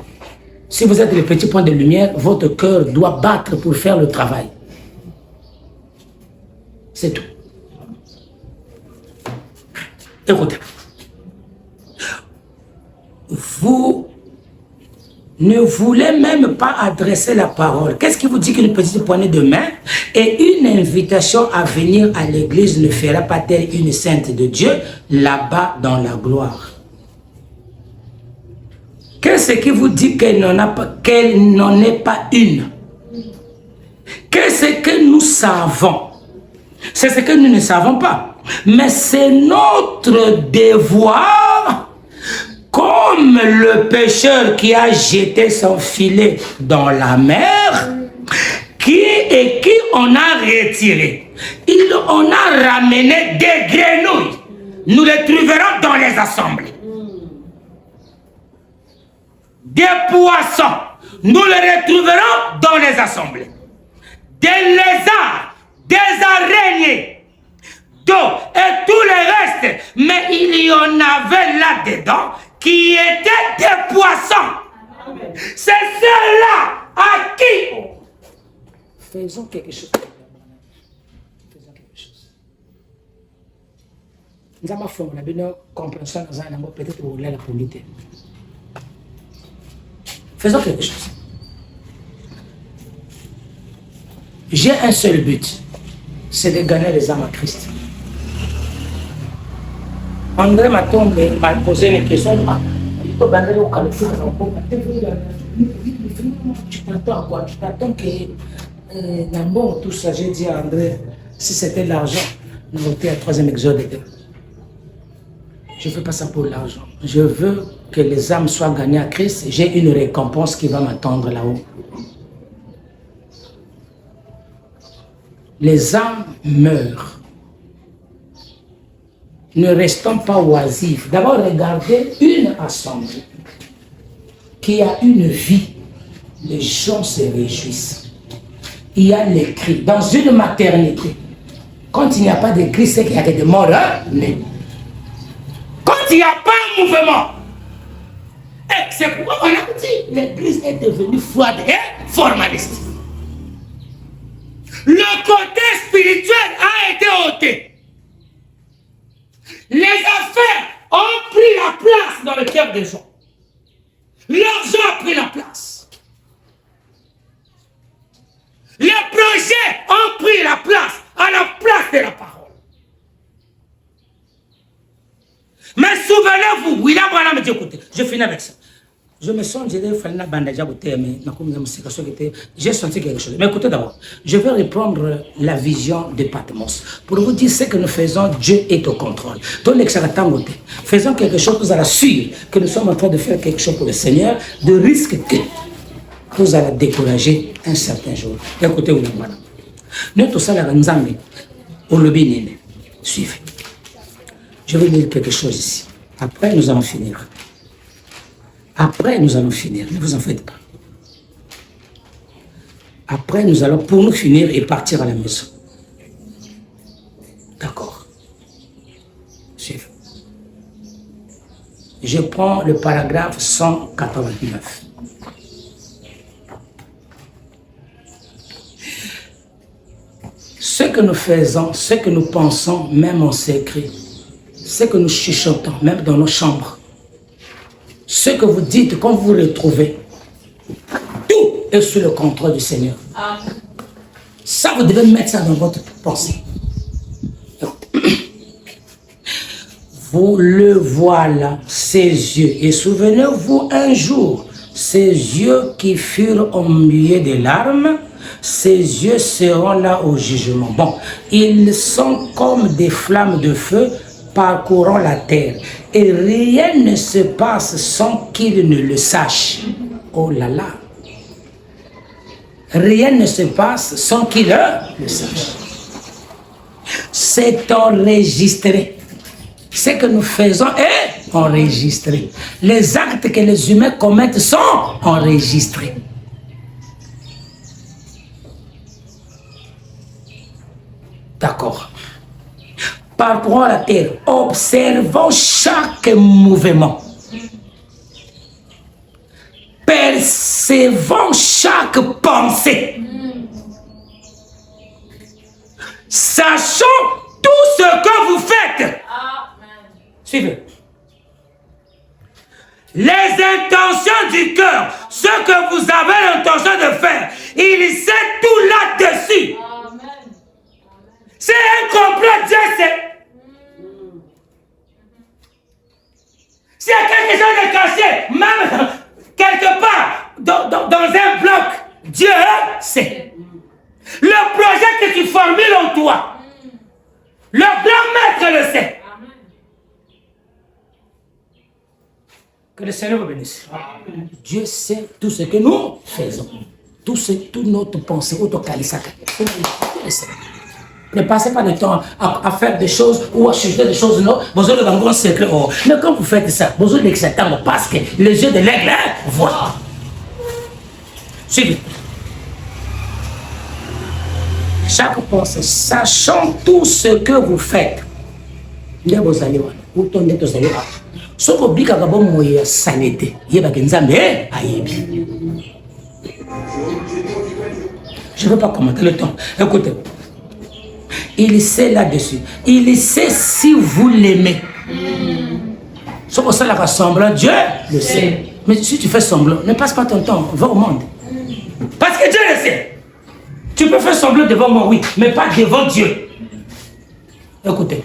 Si vous êtes le petit point de lumière, votre cœur doit battre pour faire le travail. C'est tout. Écoutez. Vous ne voulez même pas adresser la parole. Qu'est-ce qui vous dit qu'une petite poignée de main et une invitation à venir à l'église ne fera pas telle une sainte de Dieu là-bas dans la gloire? Qu'est-ce qui vous dit qu'elle n'en est pas une? Qu'est-ce que nous savons? C'est ce que nous ne savons pas. Mais c'est notre devoir, comme le pêcheur qui a jeté son filet dans la mer, qui on a retiré. On a ramené des grenouilles. Nous les trouverons dans les assemblées. Des poissons, nous les retrouverons dans les assemblées. Des lézards, des araignées, d'eau et tout le reste. Mais il y en avait là-dedans qui étaient des poissons. C'est ceux-là à qui... Faisons quelque chose. Faisons quelque Nous avons fait une compréhension peut-être au la polité. Faisons quelque chose. J'ai un seul but, c'est de gagner les âmes à Christ. André m'a posé une question. Tu t'attends à quoi? Tu t'attends que dans tout ça, j'ai dit à André, si c'était l'argent, nous étions à 3e exode. Je ne veux pas ça pour l'argent. Je veux que les âmes soient gagnées à Christ. J'ai une récompense qui va m'attendre là-haut. Les âmes meurent. Ne restons pas oisifs. D'abord, regardez une assemblée qui a une vie. Les gens se réjouissent. Il y a les cris. Dans une maternité, quand il n'y a pas de cris, c'est qu'il y a des morts. Mais quand il n'y a pas un mouvement, c'est pourquoi on a dit l'église est devenue froide et formaliste. Le côté spirituel a été ôté. Les affaires ont pris la place dans le cœur des gens. L'argent a pris la place. Les projets ont pris la place à la place de la parole. Mais souvenez-vous, William Branham me dit, écoutez, je finis avec ça. Je me sens, j'ai senti quelque chose. Mais écoutez d'abord, je vais reprendre la vision de Patmos. Pour vous dire ce que nous faisons, Dieu est au contrôle. Faisons quelque chose, vous allez sûr que nous sommes en train de faire quelque chose pour le Seigneur, de risque que vous allez décourager un certain jour. Écoutez, William Branham. Nous tous ça, suivez. Je vais dire quelque chose ici. Après, nous allons finir. Après, nous allons finir. Ne vous en faites pas. Après, nous allons, pour nous finir et partir à la maison. D'accord. Suivez. Je prends le paragraphe 189. Ce que nous faisons, ce que nous pensons, même en secret, ce que nous chuchotons, même dans nos chambres, ce que vous dites, quand vous vous retrouvez, tout est sous le contrôle du Seigneur. Amen. Ça, vous devez mettre ça dans votre pensée. Vous le voilà, ses yeux. Et souvenez-vous un jour, ses yeux qui furent au milieu des larmes, ses yeux seront là au jugement. Bon, ils sont comme des flammes de feu parcourant la terre. Et rien ne se passe sans qu'il ne le sache. Oh là là. Rien ne se passe sans qu'il le sache. C'est enregistré. Ce que nous faisons est enregistré. Les actes que les humains commettent sont enregistrés. D'accord. Parcourons la terre, observons chaque mouvement. Percevons chaque pensée. Sachons tout ce que vous faites. Suivez. Les intentions du cœur, ce que vous avez l'intention de faire, il sait tout là-dessus. C'est un complot, Dieu sait. S'il y a quelque chose de caché, même quelque part, dans un bloc, Dieu sait. Le projet que tu formules en toi, le grand maître le sait. Que le Seigneur vous bénisse. Dieu sait tout ce que nous faisons. Tout notre pensée, autocalisaka. Ne passez pas de temps à faire des choses ou à chuter des choses, non. Vous avez un grand secret. Oh. Mais quand vous faites ça, vous avez l'exactement parce que les yeux de l'aigle voient. Suivez. Chaque pensée, sachant tout ce que vous faites. Ne vous allez voir. Où tournez tous allez voir. Ce que vous dites, c'est sanité. Je ne veux pas commenter le temps. Écoutez. Il sait là-dessus. Il sait si vous l'aimez. C'est pour ça que semblant, Dieu le sait. Mais si tu fais semblant, ne passe pas ton temps, va au monde. Parce que Dieu le sait. Tu peux faire semblant devant moi, oui, mais pas devant Dieu. Écoutez.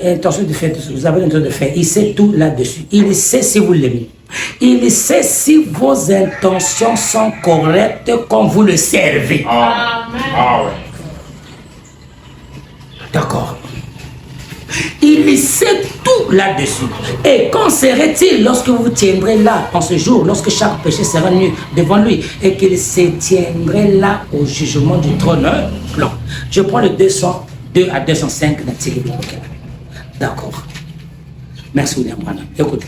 Intention de faire, vous avez l'intention de faire, il sait tout là-dessus. Il sait si vous l'aimez. Il sait si vos intentions sont correctes quand vous le servez. Amen. Ah ouais. D'accord. Il sait tout là-dessus. Et qu'en serait-il lorsque vous vous tiendrez là en ce jour, lorsque chaque péché sera nu devant lui et qu'il se tiendrait là au jugement du trône blanc. Je prends le 202 à 205 d'Antiquité biblique. D'accord. Merci William Branham. Écoutez.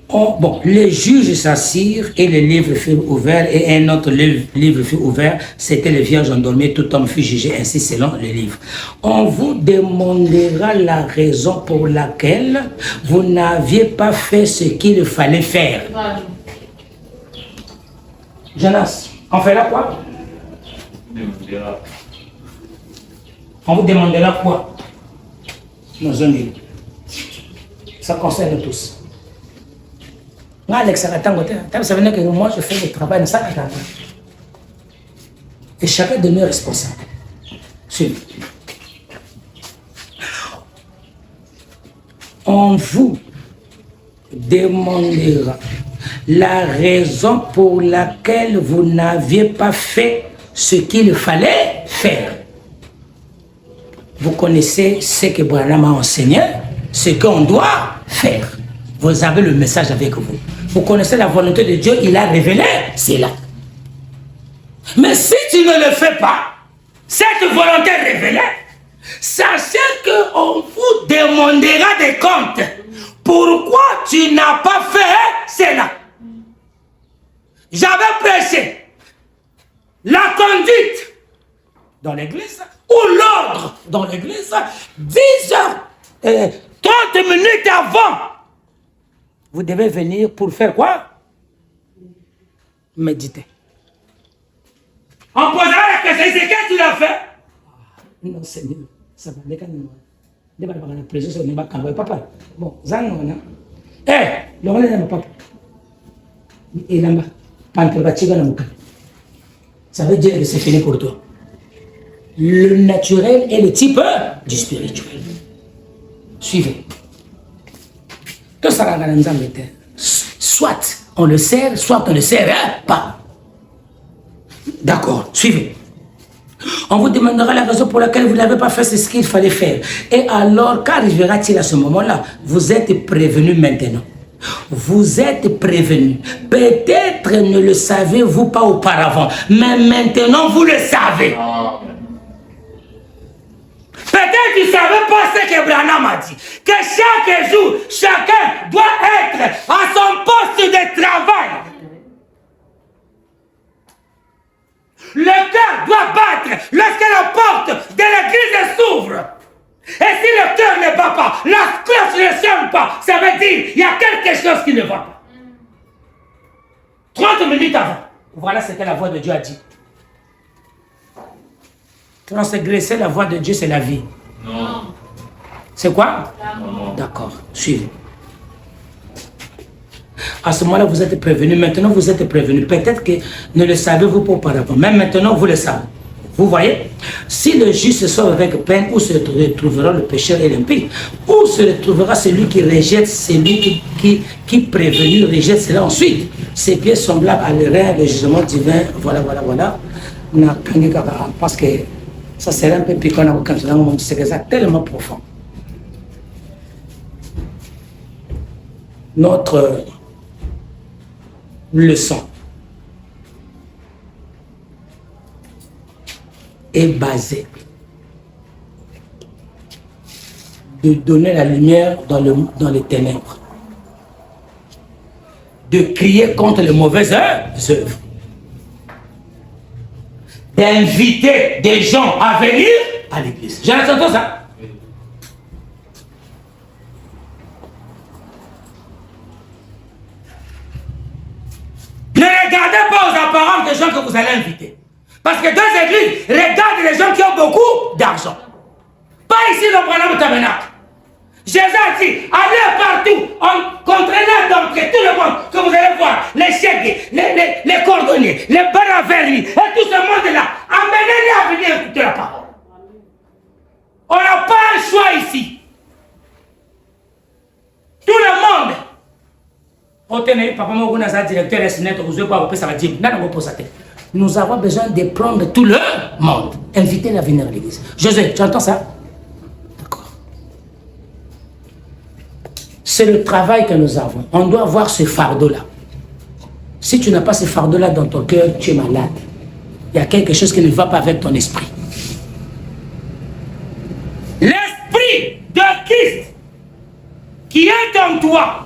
Bon, les juges s'assirent et le livre fut ouvert et un autre livre fut ouvert. C'était le vierge endormi, tout homme fut jugé ainsi selon le livre. On vous demandera la raison pour laquelle vous n'aviez pas fait ce qu'il fallait faire. Jonas, on fait là quoi? On vous demandera quoi? Nos amis. Ça concerne tous. Ça veut dire que moi je fais le travail dans ça. Et chacun de nous est responsable. Suivez. On vous demandera la raison pour laquelle vous n'aviez pas fait ce qu'il fallait faire. Vous connaissez ce que Branham a enseigné, ce qu'on doit faire. Vous avez le message avec vous. Vous connaissez la volonté de Dieu, il a révélé, c'est là. Mais si tu ne le fais pas, cette volonté révélée, sachez qu'on vous demandera des comptes. Pourquoi tu n'as pas fait cela? J'avais prêché la conduite dans l'église ou l'ordre dans l'église 10 heures, 30 minutes avant. Vous devez venir pour faire quoi? Méditer. On posera la question, c'est qu'est-ce que tu l'as fait? Non, Seigneur, ça va, les canons. Les balles la présence, on n'est pas quand papa. Bon, Zan, on a. Eh, le rôle n'est pas papa. Et là-bas, Pantelbatiga n'a pas. Ça veut dire que c'est fini pour toi. Le naturel est le type du spirituel. Suivez. Tout ça va dans soit on le sert, soit on ne le sert pas. D'accord, suivez. On vous demandera la raison pour laquelle vous n'avez pas fait ce qu'il fallait faire. Et alors, qu'arrivera-t-il à ce moment-là? Vous êtes prévenu maintenant. Vous êtes prévenu. Peut-être ne le savez-vous pas auparavant, mais maintenant vous le savez. Peut-être tu ne savais pas ce que Branham a dit. Que chaque jour, chacun doit être à son poste de travail. Le cœur doit battre lorsque la porte de l'église s'ouvre. Et si le cœur ne bat pas, la cloche ne sonne pas, ça veut dire qu'il y a quelque chose qui ne va pas. 30 minutes avant, voilà ce que la voix de Dieu a dit. Transgresser la voix de Dieu, c'est la vie. Non. C'est quoi? D'accord, suivez. À ce moment-là, vous êtes prévenu. Maintenant, vous êtes prévenu. Peut-être que ne le savez-vous pas auparavant. Même maintenant, vous le savez. Vous voyez? Si le juste se sauve avec peine, où se retrouvera le pécheur et l'impie? Où se retrouvera celui qui rejette, celui qui prévenu rejette cela ensuite? Ses pieds semblables à l'erreur, le jugement divin. Voilà. Parce que ça serait un peu piquant quand je l'ai c'est ça tellement profond. Notre leçon est basée de donner la lumière dans les ténèbres, de crier contre les mauvaises œuvres, d'inviter des gens à venir à l'église. J'ai entendu ça. Ne regardez pas aux apparences des gens que vous allez inviter. Parce que deux églises regardent les gens qui ont beaucoup d'argent. Pas ici le Branham Tabernacle. Jésus a dit, allez partout, contraignez donc tout le monde que vous allez voir, les chèques, les cordonniers, les baravernis, et tout ce monde-là, amenez-les à venir écouter la parole. On n'a pas un choix ici. Tout le monde. Nous avons besoin de prendre tout le monde. Invitez-les à venir à l'église. José, tu entends ça? D'accord. C'est le travail que nous avons. On doit avoir ce fardeau-là. Si tu n'as pas ce fardeau-là dans ton cœur, tu es malade. Il y a quelque chose qui ne va pas avec ton esprit. L'esprit de Christ qui est en toi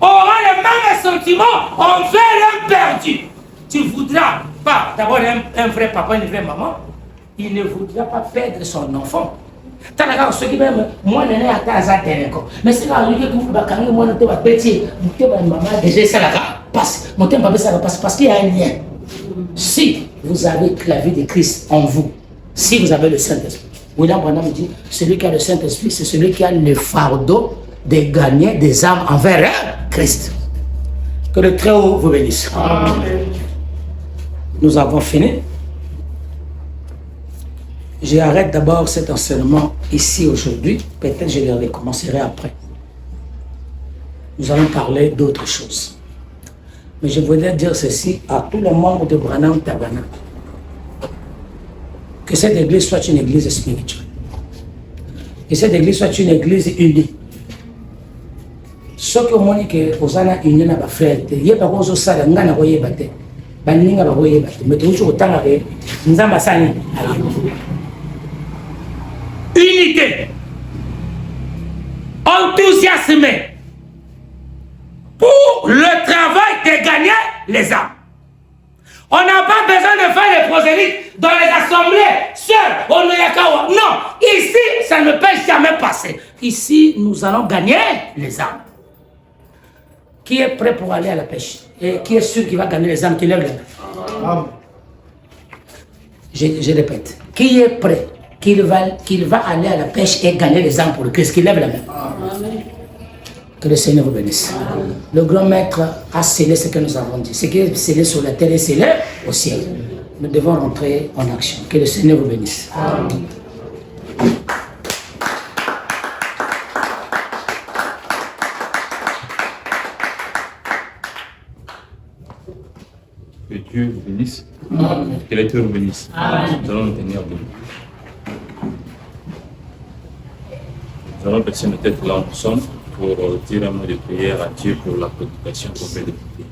aura le même sentiment envers un perdu. Tu ne voudras pas, d'abord un vrai papa, une vraie maman, il ne voudra pas perdre son enfant. T'as la ce qui même, moi, je n'ai pas à encore. Mais c'est là que vous avez moi, je vais petit, maman, déjà, ça passe. Mon temps, ça passe parce qu'il y a un lien. Si vous avez la vie de Christ en vous, si vous avez le Saint-Esprit, William Branham dit, celui qui a le Saint-Esprit, c'est celui qui a le fardeau de gagner des âmes envers Christ. Que le Très-Haut vous bénisse. Amen. Nous avons fini. J'arrête d'abord cet enseignement ici aujourd'hui. Peut-être je le recommencerai après. Nous allons parler d'autres choses. Mais je voudrais dire ceci à tous les membres de Branham Tabernacle. Que cette église soit une église spirituelle. Que cette église soit une église unie. Ce que vous dites que vous avez une union avec frère, il n'y a pas de ça, il n'y a pas de ça. Mais toujours autant avec unité, enthousiasme pour le travail de gagner les âmes. On n'a pas besoin de faire les prosélytes dans les assemblées seuls. Non, ici, ça ne peut jamais passer. Ici, nous allons gagner les âmes. Qui est prêt pour aller à la pêche? Et qui est sûr qu'il va gagner les âmes? Qui lève les mains. Je répète. Qui est prêt qu'il va aller à la pêche et gagner les âmes pour le Christ? Qui lève la main. Que le Seigneur vous bénisse. Le grand maître a scellé ce que nous avons dit. Ce qui est scellé sur la terre est scellé au ciel. Nous devons rentrer en action. Que le Seigneur vous bénisse. Amen. Que Dieu vous bénisse. Amen. Que l'Éternel vous bénisse. Amen. Nous allons nous tenir debout. Nous allons baisser nos têtes là où nous sommes pour dire un mot de prière à Dieu pour la prédication qu'on vient d'écouter.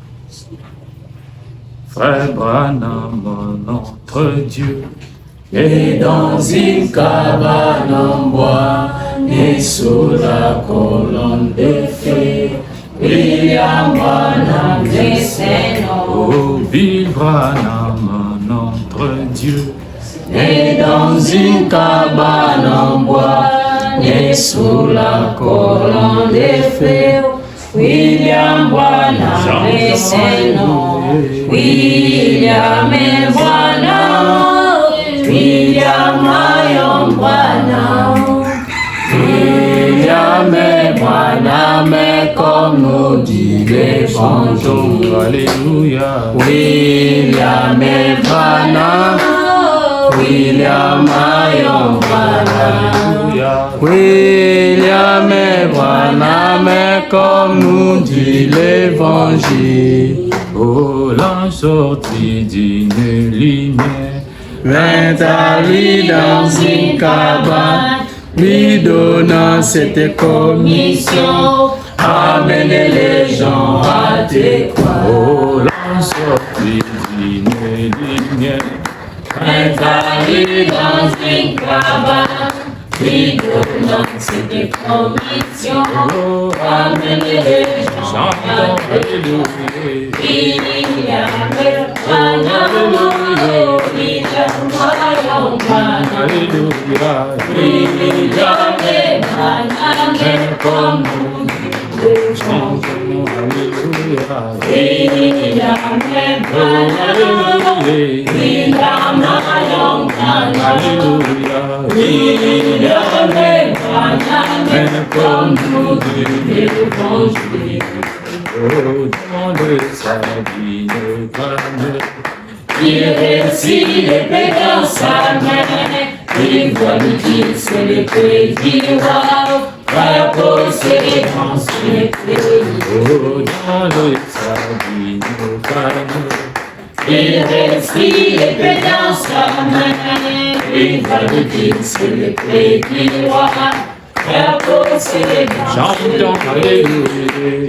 Frère Branham, notre Dieu, est dans une cabane en bois et sous la colonne de feu. William Branham, oh, Bill Branham, notre Dieu, est dans une cabane en bois et sous la colonne de feu. William Branham est son nom. William Branham, William Branham. William Branham, comme nous dit l'Évangile. Alléluia. William Branham, William Branham. William Branham, comme nous dit l'Évangile. Oh, l'ange sorti d'une lumière vint à lui dans une cabane, lui donnant cette commission, amener les gens à te croire. Oh, l'ange sorti d'une lumière vint à lui dans une cabane, lui donnant cette commission, amener les gens à te croire. William Branham, William Branham, comme nous chantons, alléluia. comme nous devons jouer. Oh, dans de sa vie, ne il réussit l'épée dans sa main, il voit le dire c'est l'épée du roi, va posséder dans son épée. Oh, dans le sabine, il réussit l'épée dans sa main, il voit le dire c'est l'épée du roi. Chantons Alléluia,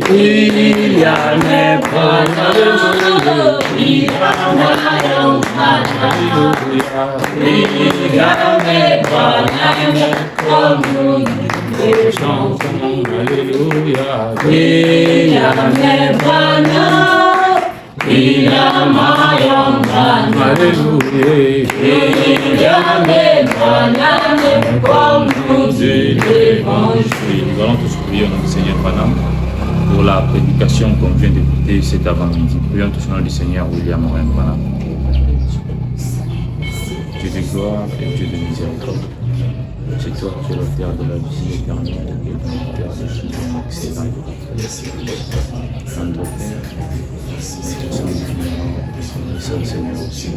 il y a mes bonheurs, il y a mes bonheurs, comme nous chantons Alléluia, il y a mes bonheurs, il y a ma Alléluia, il y a mes bonheurs, comme nous devons jouer. Nous allons tous prier au nom du Seigneur Panam pour la prédication qu'on vient d'écouter cet avant-midi. Prions tous au nom du Seigneur William Morin Panam. Dieu de gloire et Dieu de miséricorde. C'est toi qui es l'auteur de la vie éternelle et le Père de tout excellent. Notre Père, notre Seigneur aussi,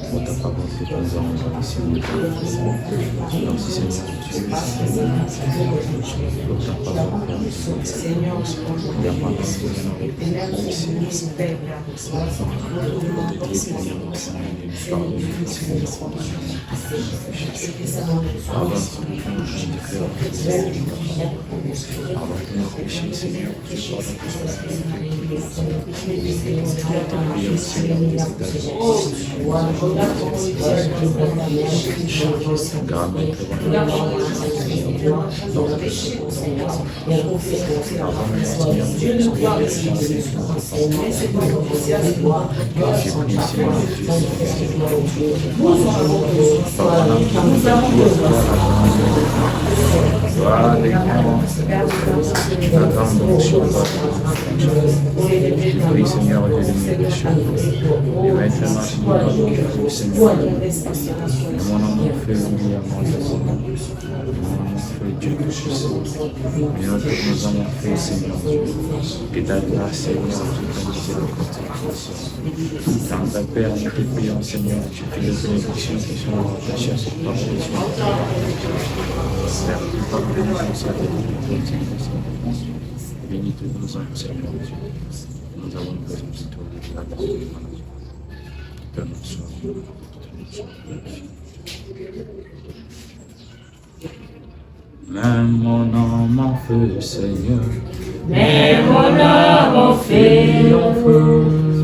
pour ta parole que nous avons ici. Merci Seigneur Dieu, pour ta parole que nous avons oui, Seigneur, Dieu de mes péchés. Et maintenant, Seigneur, mon nom fait oui à mon Dieu. Mon Dieu que je sais. Mais nous avons fait, Seigneur Dieu. Que ta grâce, Seigneur, tu t'en miséricorde. Dans ta Père, nous te prions, Seigneur, tu fais les bénédictions qui sont attachées à cette parole. Père, tu pardonnes nous avec nous. Bénis tous nos âmes, Seigneur Dieu. Nous avons une présence de toi, la grâce de Dieu. Père, nous sommes. Mets mon âme en feu, Seigneur. Mets mon âme en feu,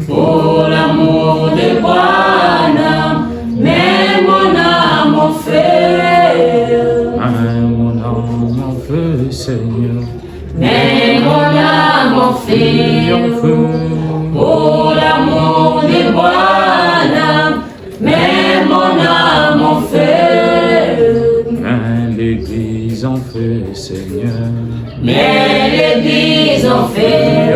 pour l'amour de Bwana. Mets mon âme en feu. Mets mon âme en feu, Seigneur. Mets mon âme en feu, pour l'amour de Bwana. Mets mon âme en feu. Mets l'église en feu, Seigneur. Mets l'église en feu,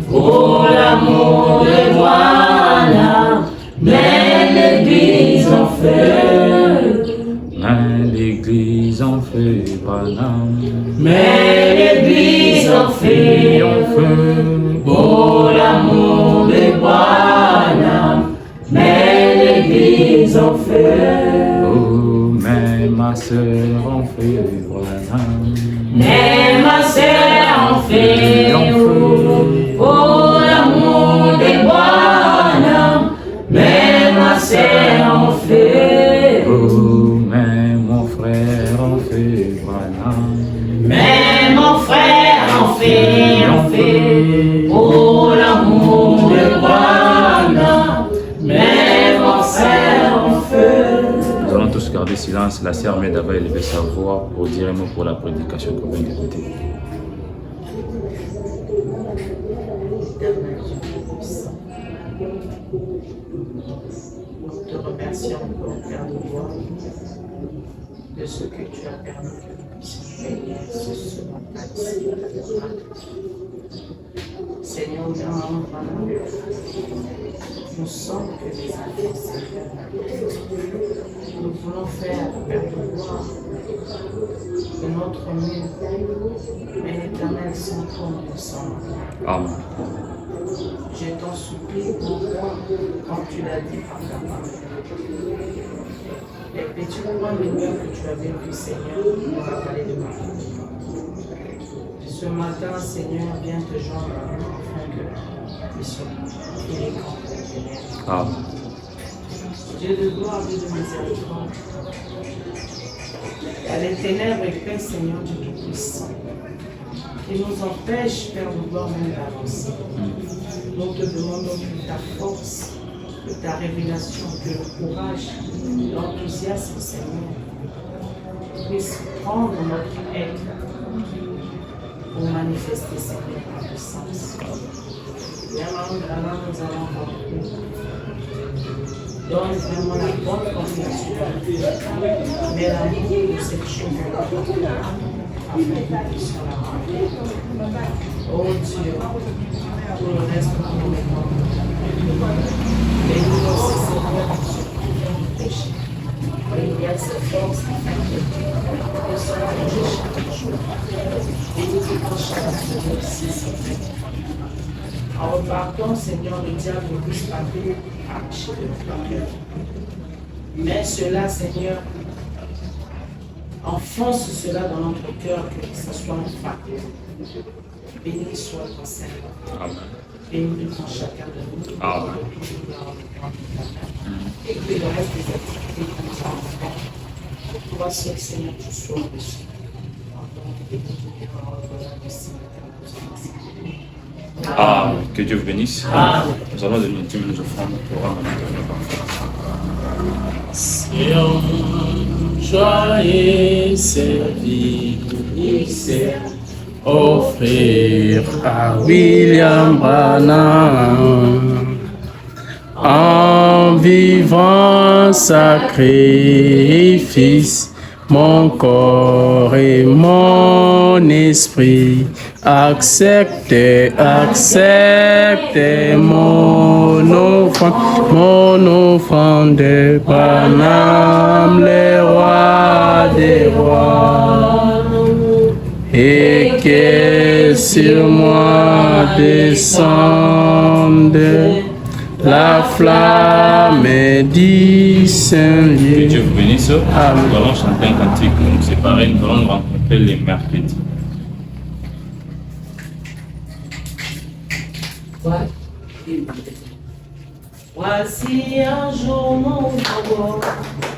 pour l'amour de Bwana. Mets l'église en feu. Mets l'église en feu, Branham. Mets l'église en feu, pour l'amour de Bwana. Mets l'église en feu. Oh, mets ma sœur en feu, Branham. Mets ma sœur en feu, pour l'amour de Bwana. Mets ma sœur en feu. Oh, mets mon frère en feu, Branham. Mets mon frère en feu, pour l'amour de Bwana. Mets mon frère en feu. Nous allons tous garder silence. La sœur Meda va élever sa voix pour dire un mot pour la prédication qu'on vient d'écouter. Nous te remercions pour faire de voir de ce que tu as permis que nous puissions veiller ce moment-ci. Seigneur, nous sommes que des enfants, Seigneur. Nous voulons faire, Père de gloire, de notre mieux. Mais l'Éternel, sans toi, nous sommes. Amen. Je t'en supplie, comme tu l'as dit par ta parole. Les petits points de mieux que tu avais vu, Seigneur, nous rappeler de ma vie. Ce matin, Seigneur, viens te joindre à nous afin que nous soyons élégants. Amen. Dieu de gloire, Dieu de miséricorde. Il y a les ténèbres épais, Seigneur Dieu Tout-Puissant, qui nous empêchent, Père de gloire, même d'avancer. Nous te demandons que ta force, que ta révélation, que le courage, l'enthousiasme, Seigneur, puisse prendre notre être pour manifester, Seigneur, ta puissance. Maintenant, nous allons voir. Donne vraiment la bonne confiance. Mais l'amour de cette chose afin que nous puissions la rendre. Oh Dieu, tout le reste de nos mémoires. Et nous aussi, Seigneur, sur le péché. Et il y a cette force afin que nous soyons chaque jour. Et nous devons chaque jour aussi, Seigneur. En repartant, Seigneur, le diable ne puisse pas arracher de notre cœur. Mais cela, Seigneur, enfonce cela dans notre cœur, que ce soit un fardeau. Béni soit ton Seigneur. Amen. Béni devant chacun de nous. Amen. Et que le reste des activités que nous allons faire, toi seul, Seigneur, tu sois au-dessus. Amen. Que Dieu vous bénisse. Nous allons donner 10 minutes de offrande pour Joyeux service, offrir à William Branham en vivant sacrifice, mon corps et mon esprit. Acceptez mon offrande de Branham, le roi des rois, et que sur moi descende la flamme du Que Saint-Lieu. Dieu vous bénisse. Amen. Nous allons chanter un cantique pour nous séparer. Nous allons nous rencontrer les mercredis. Voici un jour nouveau,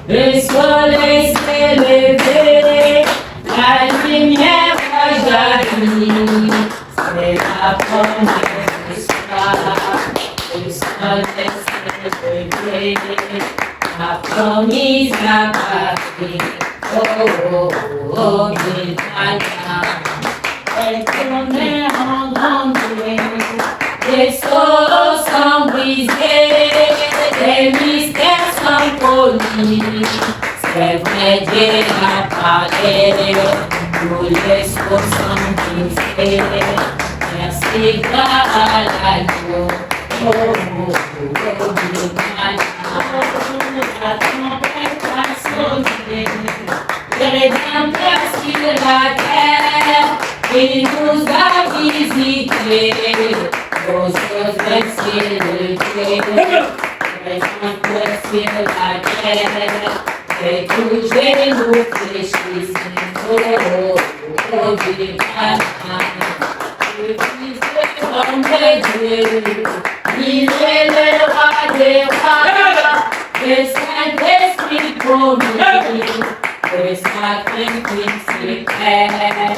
Le soleil s'est levé, la lumière a jailli, c'est la promesse du soir. Le soleil s'est levé, la promise a parti. Oh, oh, oh, Britannia, elle tournait en grande les sceaux sont brisés, les mystères sont polis. C'est vrai, Dieu a parlé, tous les sceaux sont brisés. Merci, grâce à l'agneau. Oh, oh, oh, la tempête a sonné, le Rédempteur sur la terre, il nous a visités. Aux autres cieux de Dieu, présente sur la terre, et tous genoux fléchissent. Oh, oh, oh, Dieu, le Fils de l'homme de Dieu, il est le roi des rois, le Saint-Esprit promis, le sacrifice suprême.